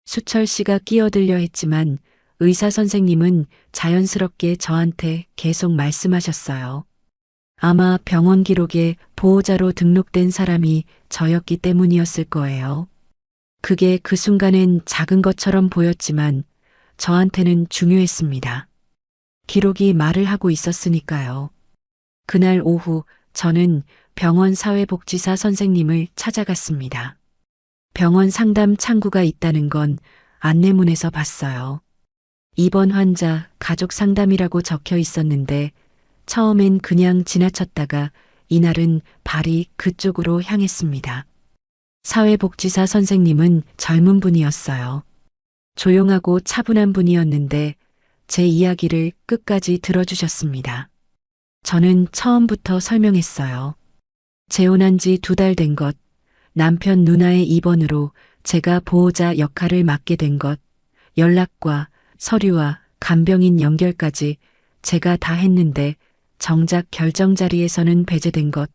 S2: 수철 씨가 끼어들려 했지만 의사 선생님은 자연스럽게 저한테 계속 말씀하셨어요. 아마 병원 기록에 보호자로 등록된 사람이 저였기 때문이었을 거예요. 그게 그 순간엔 작은 것처럼 보였지만 저한테는 중요했습니다. 기록이 말을 하고 있었으니까요. 그날 오후 저는 병원 사회복지사 선생님을 찾아갔습니다. 병원 상담 창구가 있다는 건 안내문에서 봤어요. 입원 환자 가족 상담이라고 적혀 있었는데 처음엔 그냥 지나쳤다가 이날은 발이 그쪽으로 향했습니다. 사회복지사 선생님은 젊은 분이었어요. 조용하고 차분한 분이었는데 제 이야기를 끝까지 들어주셨습니다. 저는 처음부터 설명했어요. 재혼한 지 2달 된 것, 남편 누나의 입원으로 제가 보호자 역할을 맡게 된 것, 연락과 서류와 간병인 연결까지 제가 다 했는데 정작 결정 자리에서는 배제된 것,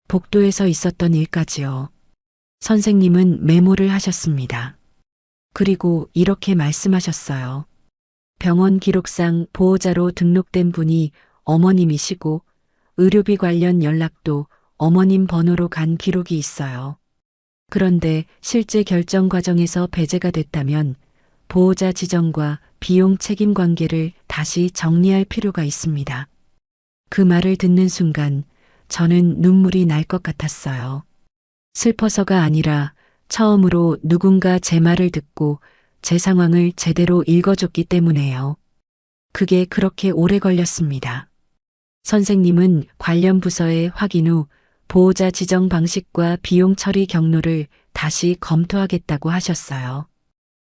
S2: 복도에서 있었던 일까지요. 선생님은 메모를 하셨습니다. 그리고 이렇게 말씀하셨어요. 병원 기록상 보호자로 등록된 분이 어머님이시고 의료비 관련 연락도 어머님 번호로 간 기록이 있어요. 그런데 실제 결정 과정에서 배제가 됐다면 보호자 지정과 비용 책임 관계를 다시 정리할 필요가 있습니다. 그 말을 듣는 순간 저는 눈물이 날 것 같았어요. 슬퍼서가 아니라 처음으로 누군가 제 말을 듣고 제 상황을 제대로 읽어줬기 때문에요. 그게 그렇게 오래 걸렸습니다. 선생님은 관련 부서에 확인 후 보호자 지정 방식과 비용 처리 경로를 다시 검토하겠다고 하셨어요.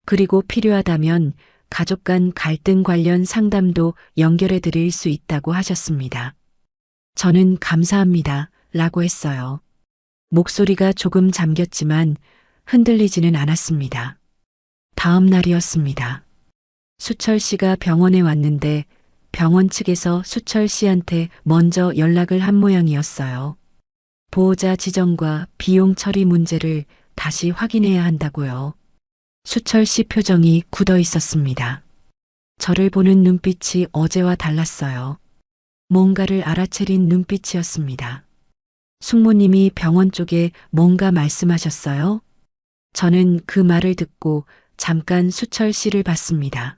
S2: 그리고 필요하다면 가족 간 갈등 관련 상담도 연결해 드릴 수 있다고 하셨습니다. 저는 감사합니다. 라고 했어요. 목소리가 조금 잠겼지만 흔들리지는 않았습니다. 다음 날이었습니다. 수철 씨가 병원에 왔는데 병원 측에서 수철 씨한테 먼저 연락을 한 모양이었어요. 보호자 지정과 비용 처리 문제를 다시 확인해야 한다고요. 수철 씨 표정이 굳어 있었습니다. 저를 보는 눈빛이 어제와 달랐어요. 뭔가를 알아채린 눈빛이었습니다. 숙모님이 병원 쪽에 뭔가 말씀하셨어요? 저는 그 말을 듣고 잠깐 수철 씨를 봤습니다.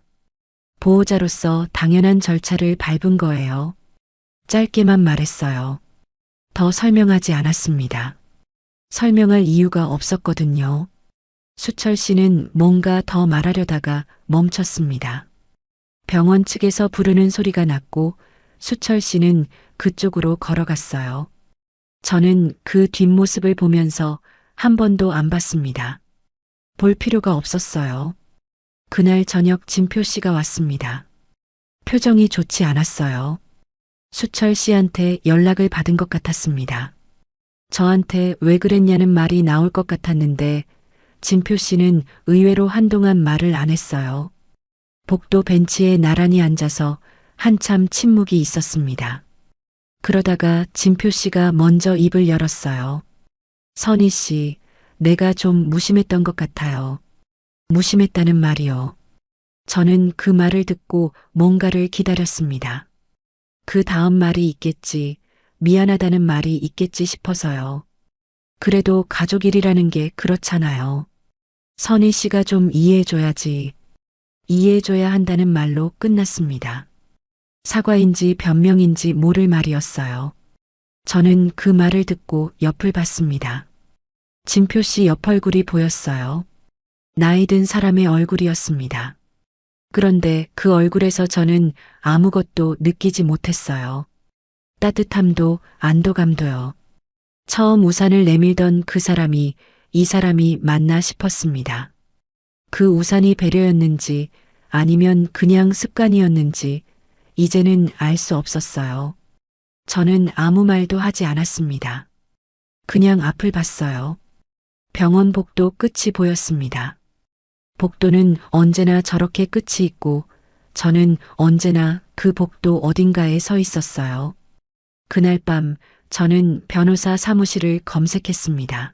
S2: 보호자로서 당연한 절차를 밟은 거예요. 짧게만 말했어요. 더 설명하지 않았습니다. 설명할 이유가 없었거든요. 수철 씨는 뭔가 더 말하려다가 멈췄습니다. 병원 측에서 부르는 소리가 났고 수철 씨는 그쪽으로 걸어갔어요. 저는 그 뒷모습을 보면서 한 번도 안 봤습니다. 볼 필요가 없었어요. 그날 저녁 진표 씨가 왔습니다. 표정이 좋지 않았어요. 수철 씨한테 연락을 받은 것 같았습니다. 저한테 왜 그랬냐는 말이 나올 것 같았는데 진표 씨는 의외로 한동안 말을 안 했어요. 복도 벤치에 나란히 앉아서 한참 침묵이 있었습니다. 그러다가 진표 씨가 먼저 입을 열었어요. 선희 씨, 내가 좀 무심했던 것 같아요. 무심했다는 말이요. 저는 그 말을 듣고 뭔가를 기다렸습니다. 그 다음 말이 있겠지, 미안하다는 말이 있겠지 싶어서요. 그래도 가족 일이라는 게 그렇잖아요. 선희 씨가 좀 이해해줘야지. 이해해줘야 한다는 말로 끝났습니다. 사과인지 변명인지 모를 말이었어요. 저는 그 말을 듣고 옆을 봤습니다. 진표 씨 옆 얼굴이 보였어요. 나이 든 사람의 얼굴이었습니다. 그런데 그 얼굴에서 저는 아무것도 느끼지 못했어요. 따뜻함도 안도감도요. 처음 우산을 내밀던 그 사람이 이 사람이 맞나 싶었습니다. 그 우산이 배려였는지 아니면 그냥 습관이었는지 이제는 알 수 없었어요. 저는 아무 말도 하지 않았습니다. 그냥 앞을 봤어요. 병원 복도 끝이 보였습니다. 복도는 언제나 저렇게 끝이 있고 저는 언제나 그 복도 어딘가에 서 있었어요. 그날 밤 저는 변호사 사무실을 검색했습니다.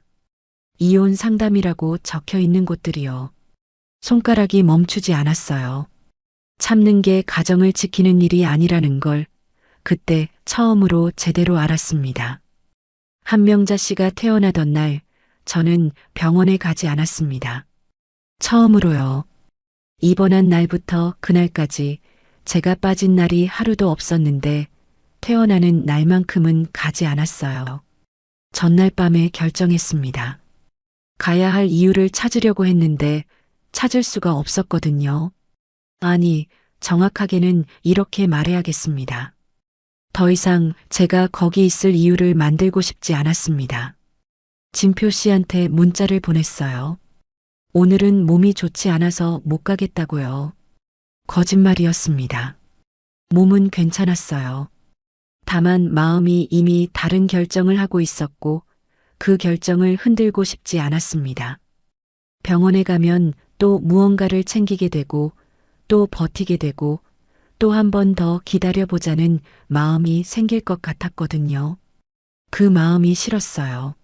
S2: 이혼 상담이라고 적혀 있는 곳들이요. 손가락이 멈추지 않았어요. 참는 게 가정을 지키는 일이 아니라는 걸 그때 처음으로 제대로 알았습니다. 한명자 씨가 태어나던 날 저는 병원에 가지 않았습니다. 처음으로요. 입원한 날부터 그날까지 제가 빠진 날이 하루도 없었는데 퇴원하는 날만큼은 가지 않았어요. 전날 밤에 결정했습니다. 가야 할 이유를 찾으려고 했는데 찾을 수가 없었거든요. 아니, 정확하게는 이렇게 말해야겠습니다. 더 이상 제가 거기 있을 이유를 만들고 싶지 않았습니다. 진표 씨한테 문자를 보냈어요. 오늘은 몸이 좋지 않아서 못 가겠다고요. 거짓말이었습니다. 몸은 괜찮았어요. 다만 마음이 이미 다른 결정을 하고 있었고 그 결정을 흔들고 싶지 않았습니다. 병원에 가면 또 무언가를 챙기게 되고 또 버티게 되고 또 한 번 더 기다려보자는 마음이 생길 것 같았거든요. 그 마음이 싫었어요.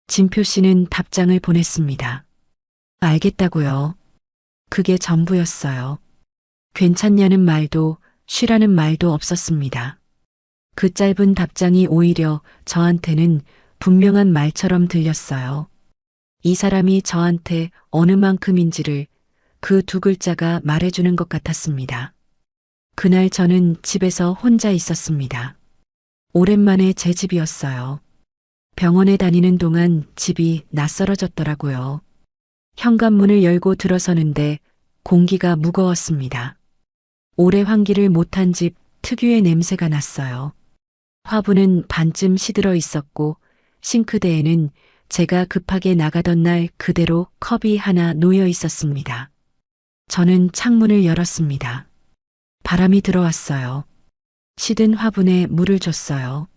S2: 진표 씨는 답장을 보냈습니다. 알겠다고요. 그게 전부였어요. 괜찮냐는 말도 쉬라는 말도 없었습니다. 그 짧은 답장이 오히려 저한테는 분명한 말처럼 들렸어요. 이 사람이 저한테 어느 만큼인지를 그 두 글자가 말해주는 것 같았습니다. 그날 저는 집에서 혼자 있었습니다. 오랜만에 제 집이었어요. 병원에 다니는 동안 집이 낯설어졌더라고요. 현관문을 열고 들어서는데 공기가 무거웠습니다. 오래 환기를 못한 집 특유의 냄새가 났어요. 화분은 반쯤 시들어 있었고 싱크대에는 제가 급하게 나가던 날 그대로 컵이 하나 놓여 있었습니다. 저는 창문을 열었습니다. 바람이 들어왔어요. 시든 화분에 물을 줬어요.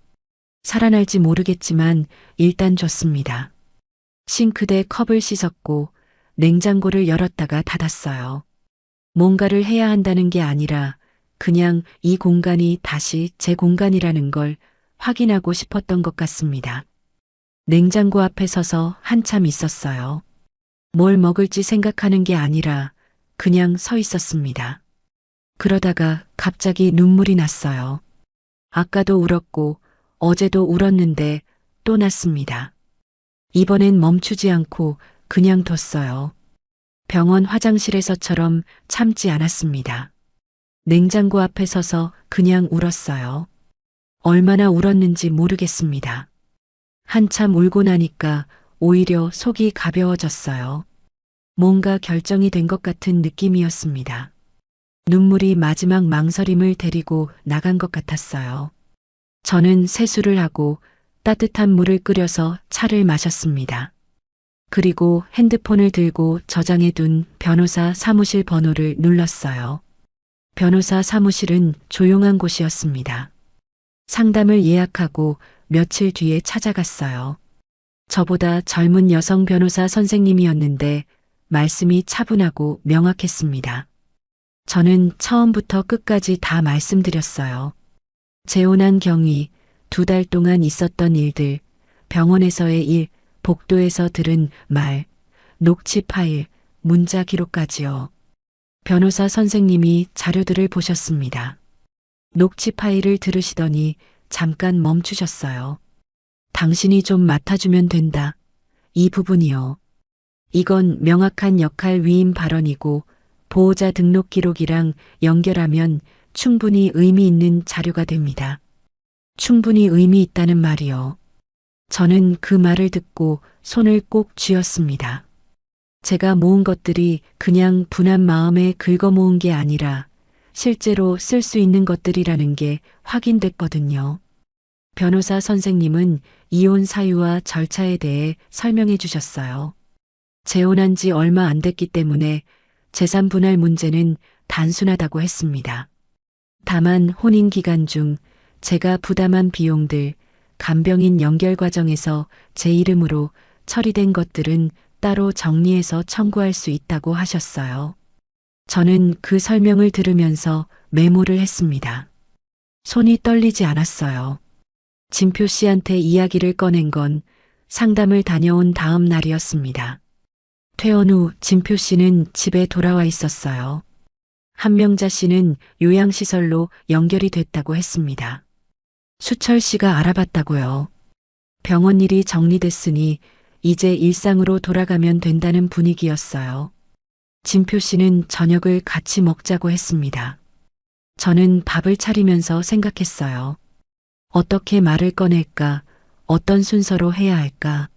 S2: 살아날지 모르겠지만 일단 줬습니다. 싱크대 컵을 씻었고 냉장고를 열었다가 닫았어요. 뭔가를 해야 한다는 게 아니라 그냥 이 공간이 다시 제 공간이라는 걸 확인하고 싶었던 것 같습니다. 냉장고 앞에 서서 한참 있었어요. 뭘 먹을지 생각하는 게 아니라 그냥 서 있었습니다. 그러다가 갑자기 눈물이 났어요. 아까도 울었고 어제도 울었는데 또 났습니다. 이번엔 멈추지 않고 그냥 뒀어요. 병원 화장실에서처럼 참지 않았습니다. 냉장고 앞에 서서 그냥 울었어요. 얼마나 울었는지 모르겠습니다. 한참 울고 나니까 오히려 속이 가벼워졌어요. 뭔가 결정이 된 것 같은 느낌이었습니다. 눈물이 마지막 망설임을 데리고 나간 것 같았어요. 저는 세수를 하고 따뜻한 물을 끓여서 차를 마셨습니다. 그리고 핸드폰을 들고 저장해둔 변호사 사무실 번호를 눌렀어요. 변호사 사무실은 조용한 곳이었습니다. 상담을 예약하고 며칠 뒤에 찾아갔어요. 저보다 젊은 여성 변호사 선생님이었는데 말씀이 차분하고 명확했습니다. 저는 처음부터 끝까지 다 말씀드렸어요. 재혼한 경위, 2달 동안 있었던 일들, 병원에서의 일, 복도에서 들은 말, 녹취 파일, 문자 기록까지요. 변호사 선생님이 자료들을 보셨습니다. 녹취 파일을 들으시더니 잠깐 멈추셨어요. 당신이 좀 맡아주면 된다. 이 부분이요. 이건 명확한 역할 위임 발언이고 보호자 등록 기록이랑 연결하면 충분히 의미 있는 자료가 됩니다. 충분히 의미 있다는 말이요. 저는 그 말을 듣고 손을 꼭 쥐었습니다. 제가 모은 것들이 그냥 분한 마음에 긁어 모은 게 아니라 실제로 쓸 수 있는 것들이라는 게 확인됐거든요. 변호사 선생님은 이혼 사유와 절차에 대해 설명해 주셨어요. 재혼한 지 얼마 안 됐기 때문에 재산 분할 문제는 단순하다고 했습니다. 다만 혼인 기간 중 제가 부담한 비용들, 간병인 연결 과정에서 제 이름으로 처리된 것들은 따로 정리해서 청구할 수 있다고 하셨어요. 저는 그 설명을 들으면서 메모를 했습니다. 손이 떨리지 않았어요. 진표 씨한테 이야기를 꺼낸 건 상담을 다녀온 다음 날이었습니다. 퇴원 후 진표 씨는 집에 돌아와 있었어요. 한명자 씨는 요양시설로 연결이 됐다고 했습니다. 수철 씨가 알아봤다고요. 병원 일이 정리됐으니 이제 일상으로 돌아가면 된다는 분위기였어요. 진표 씨는 저녁을 같이 먹자고 했습니다. 저는 밥을 차리면서 생각했어요. 어떻게 말을 꺼낼까? 어떤 순서로 해야 할까?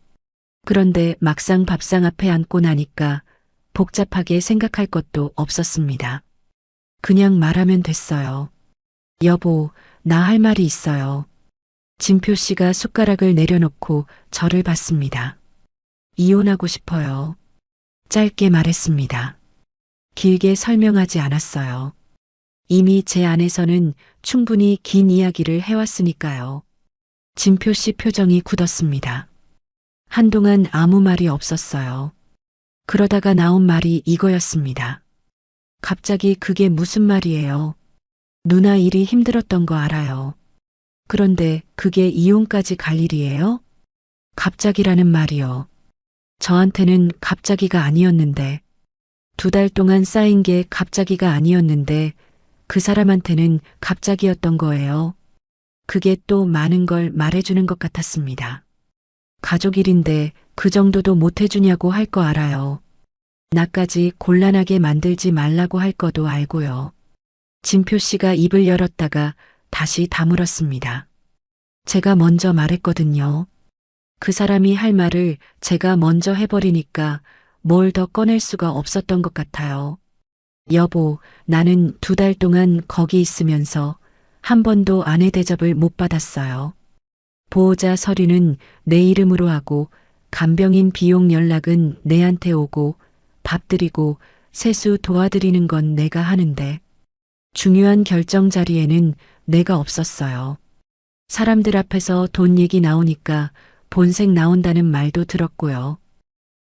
S2: 그런데 막상 밥상 앞에 앉고 나니까 복잡하게 생각할 것도 없었습니다. 그냥 말하면 됐어요. 여보, 나 할 말이 있어요. 진표 씨가 숟가락을 내려놓고 저를 봤습니다. 이혼하고 싶어요. 짧게 말했습니다. 길게 설명하지 않았어요. 이미 제 안에서는 충분히 긴 이야기를 해왔으니까요. 진표 씨 표정이 굳었습니다. 한동안 아무 말이 없었어요. 그러다가 나온 말이 이거였습니다. 갑자기 그게 무슨 말이에요? 누나 일이 힘들었던 거 알아요. 그런데 그게 이혼까지 갈 일이에요? 갑자기라는 말이요. 저한테는 갑자기가 아니었는데, 2달 동안 쌓인 게 갑자기가 아니었는데, 그 사람한테는 갑자기였던 거예요. 그게 또 많은 걸 말해주는 것 같았습니다. 가족 일인데 그 정도도 못해주냐고 할 거 알아요. 나까지 곤란하게 만들지 말라고 할 거도 알고요. 진표 씨가 입을 열었다가 다시 다물었습니다. 제가 먼저 말했거든요. 그 사람이 할 말을 제가 먼저 해버리니까 뭘 더 꺼낼 수가 없었던 것 같아요. 여보, 나는 2달 동안 거기 있으면서 한 번도 아내 대접을 못 받았어요. 보호자 서류는 내 이름으로 하고 간병인 비용 연락은 내한테 오고 밥 드리고 세수 도와드리는 건 내가 하는데 중요한 결정 자리에는 내가 없었어요. 사람들 앞에서 돈 얘기 나오니까 본색 나온다는 말도 들었고요.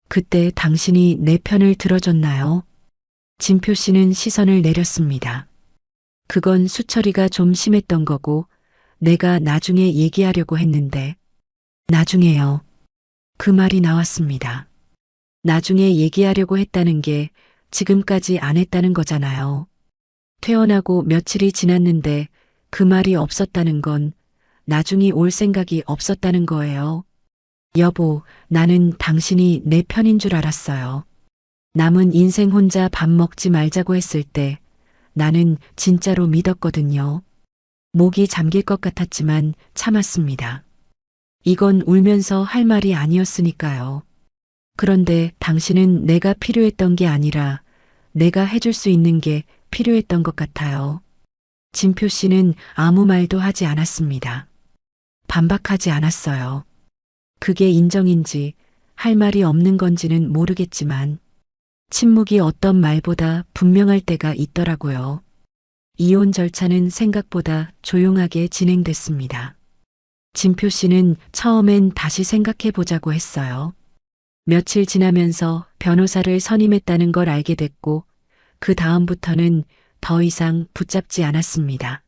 S2: 그때 당신이 내 편을 들어줬나요? 진표 씨는 시선을 내렸습니다. 그건 수철이가 좀 심했던 거고 내가 나중에 얘기하려고 했는데 나중에요. 그 말이 나왔습니다. 나중에 얘기하려고 했다는 게 지금까지 안 했다는 거잖아요. 퇴원하고 며칠이 지났는데 그 말이 없었다는 건 나중이 올 생각이 없었다는 거예요. 여보, 나는 당신이 내 편인 줄 알았어요. 남은 인생 혼자 밥 먹지 말자고 했을 때 나는 진짜로 믿었거든요. 목이 잠길 것 같았지만 참았습니다. 이건 울면서 할 말이 아니었으니까요. 그런데 당신은 내가 필요했던 게 아니라 내가 해줄 수 있는 게 필요했던 것 같아요. 진표 씨는 아무 말도 하지 않았습니다. 반박하지 않았어요. 그게 인정인지 할 말이 없는 건지는 모르겠지만 침묵이 어떤 말보다 분명할 때가 있더라고요. 이혼 절차는 생각보다 조용하게 진행됐습니다. 진표 씨는 처음엔 다시 생각해 보자고 했어요. 며칠 지나면서 변호사를 선임했다는 걸 알게 됐고 그 다음부터는 더 이상 붙잡지 않았습니다.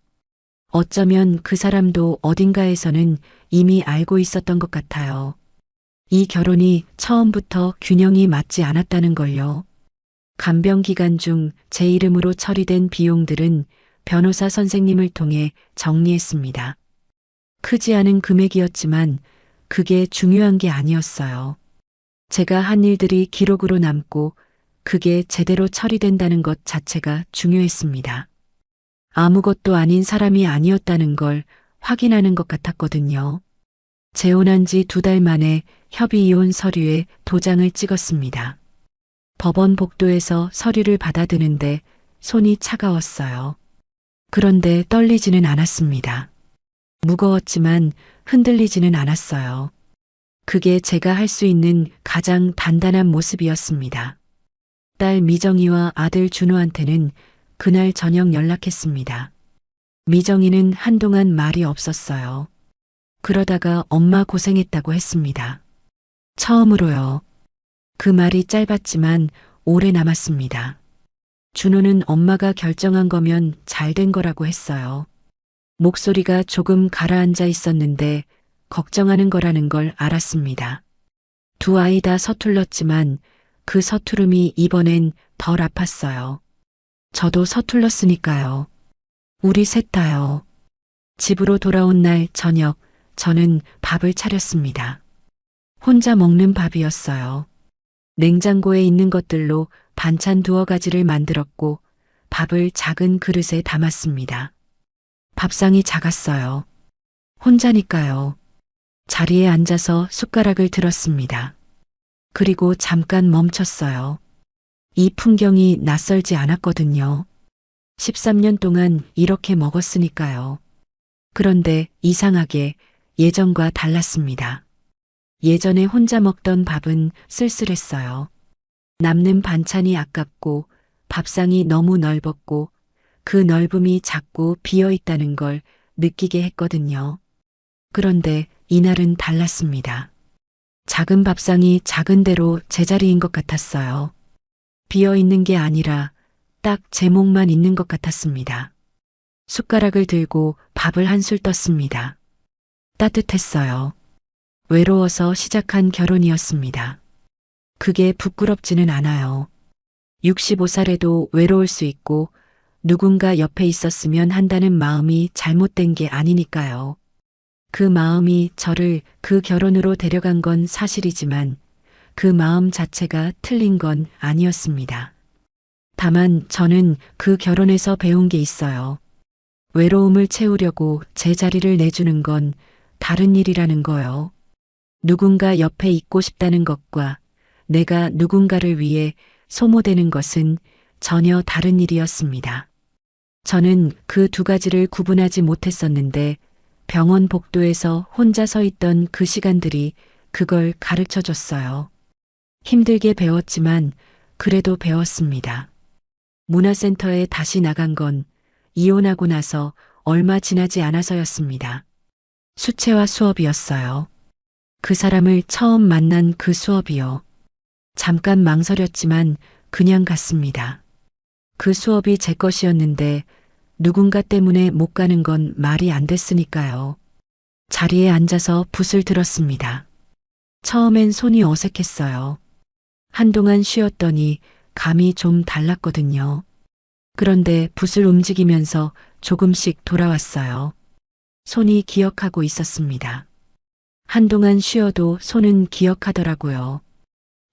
S2: 어쩌면 그 사람도 어딘가에서는 이미 알고 있었던 것 같아요. 이 결혼이 처음부터 균형이 맞지 않았다는 걸요. 간병 기간 중 제 이름으로 처리된 비용들은 변호사 선생님을 통해 정리했습니다. 크지 않은 금액이었지만 그게 중요한 게 아니었어요. 제가 한 일들이 기록으로 남고 그게 제대로 처리된다는 것 자체가 중요했습니다. 아무것도 아닌 사람이 아니었다는 걸 확인하는 것 같았거든요. 재혼한 지 2달 만에 협의 이혼 서류에 도장을 찍었습니다. 법원 복도에서 서류를 받아드는데 손이 차가웠어요. 그런데 떨리지는 않았습니다. 무거웠지만 흔들리지는 않았어요. 그게 제가 할 수 있는 가장 단단한 모습이었습니다. 딸 미정이와 아들 준호한테는 그날 저녁 연락했습니다. 미정이는 한동안 말이 없었어요. 그러다가 엄마 고생했다고 했습니다. 처음으로요. 그 말이 짧았지만 오래 남았습니다. 준호는 엄마가 결정한 거면 잘 된 거라고 했어요. 목소리가 조금 가라앉아 있었는데 걱정하는 거라는 걸 알았습니다. 두 아이 다 서툴렀지만 그 서투름이 이번엔 덜 아팠어요. 저도 서툴렀으니까요. 우리 셋 다요. 집으로 돌아온 날 저녁 저는 밥을 차렸습니다. 혼자 먹는 밥이었어요. 냉장고에 있는 것들로 반찬 두어 가지를 만들었고 밥을 작은 그릇에 담았습니다. 밥상이 작았어요. 혼자니까요. 자리에 앉아서 숟가락을 들었습니다. 그리고 잠깐 멈췄어요. 이 풍경이 낯설지 않았거든요. 13년 동안 이렇게 먹었으니까요. 그런데 이상하게 예전과 달랐습니다. 예전에 혼자 먹던 밥은 쓸쓸했어요. 남는 반찬이 아깝고 밥상이 너무 넓었고 그 넓음이 작고 비어 있다는 걸 느끼게 했거든요. 그런데 이날은 달랐습니다. 작은 밥상이 작은 대로 제자리인 것 같았어요. 비어 있는 게 아니라 딱 제목만 있는 것 같았습니다. 숟가락을 들고 밥을 한술 떴습니다. 따뜻했어요. 외로워서 시작한 결혼이었습니다. 그게 부끄럽지는 않아요. 65살에도 외로울 수 있고 누군가 옆에 있었으면 한다는 마음이 잘못된 게 아니니까요. 그 마음이 저를 그 결혼으로 데려간 건 사실이지만 그 마음 자체가 틀린 건 아니었습니다. 다만 저는 그 결혼에서 배운 게 있어요. 외로움을 채우려고 제 자리를 내주는 건 다른 일이라는 거요. 누군가 옆에 있고 싶다는 것과 내가 누군가를 위해 소모되는 것은 전혀 다른 일이었습니다. 저는 그 두 가지를 구분하지 못했었는데 병원 복도에서 혼자 서 있던 그 시간들이 그걸 가르쳐 줬어요. 힘들게 배웠지만 그래도 배웠습니다. 문화센터에 다시 나간 건 이혼하고 나서 얼마 지나지 않아서였습니다. 수채화 수업이었어요. 그 사람을 처음 만난 그 수업이요. 잠깐 망설였지만 그냥 갔습니다. 그 수업이 제 것이었는데 누군가 때문에 못 가는 건 말이 안 됐으니까요. 자리에 앉아서 붓을 들었습니다. 처음엔 손이 어색했어요. 한동안 쉬었더니 감이 좀 달랐거든요. 그런데 붓을 움직이면서 조금씩 돌아왔어요. 손이 기억하고 있었습니다. 한동안 쉬어도 손은 기억하더라고요.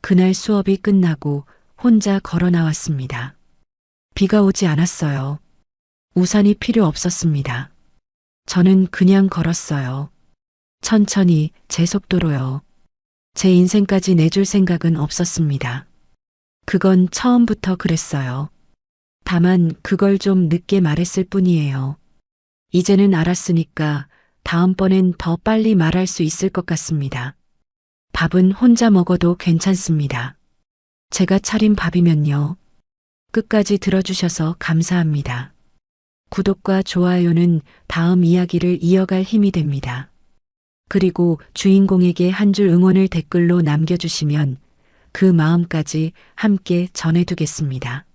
S2: 그날 수업이 끝나고 혼자 걸어 나왔습니다. 비가 오지 않았어요. 우산이 필요 없었습니다. 저는 그냥 걸었어요. 천천히 제 속도로요. 제 인생까지 내줄 생각은 없었습니다. 그건 처음부터 그랬어요. 다만 그걸 좀 늦게 말했을 뿐이에요. 이제는 알았으니까 다음번엔 더 빨리 말할 수 있을 것 같습니다. 밥은 혼자 먹어도 괜찮습니다. 제가 차린 밥이면요. 끝까지 들어주셔서 감사합니다. 구독과 좋아요는 다음 이야기를 이어갈 힘이 됩니다. 그리고 주인공에게 한 줄 응원을 댓글로 남겨주시면 그 마음까지 함께 전해두겠습니다.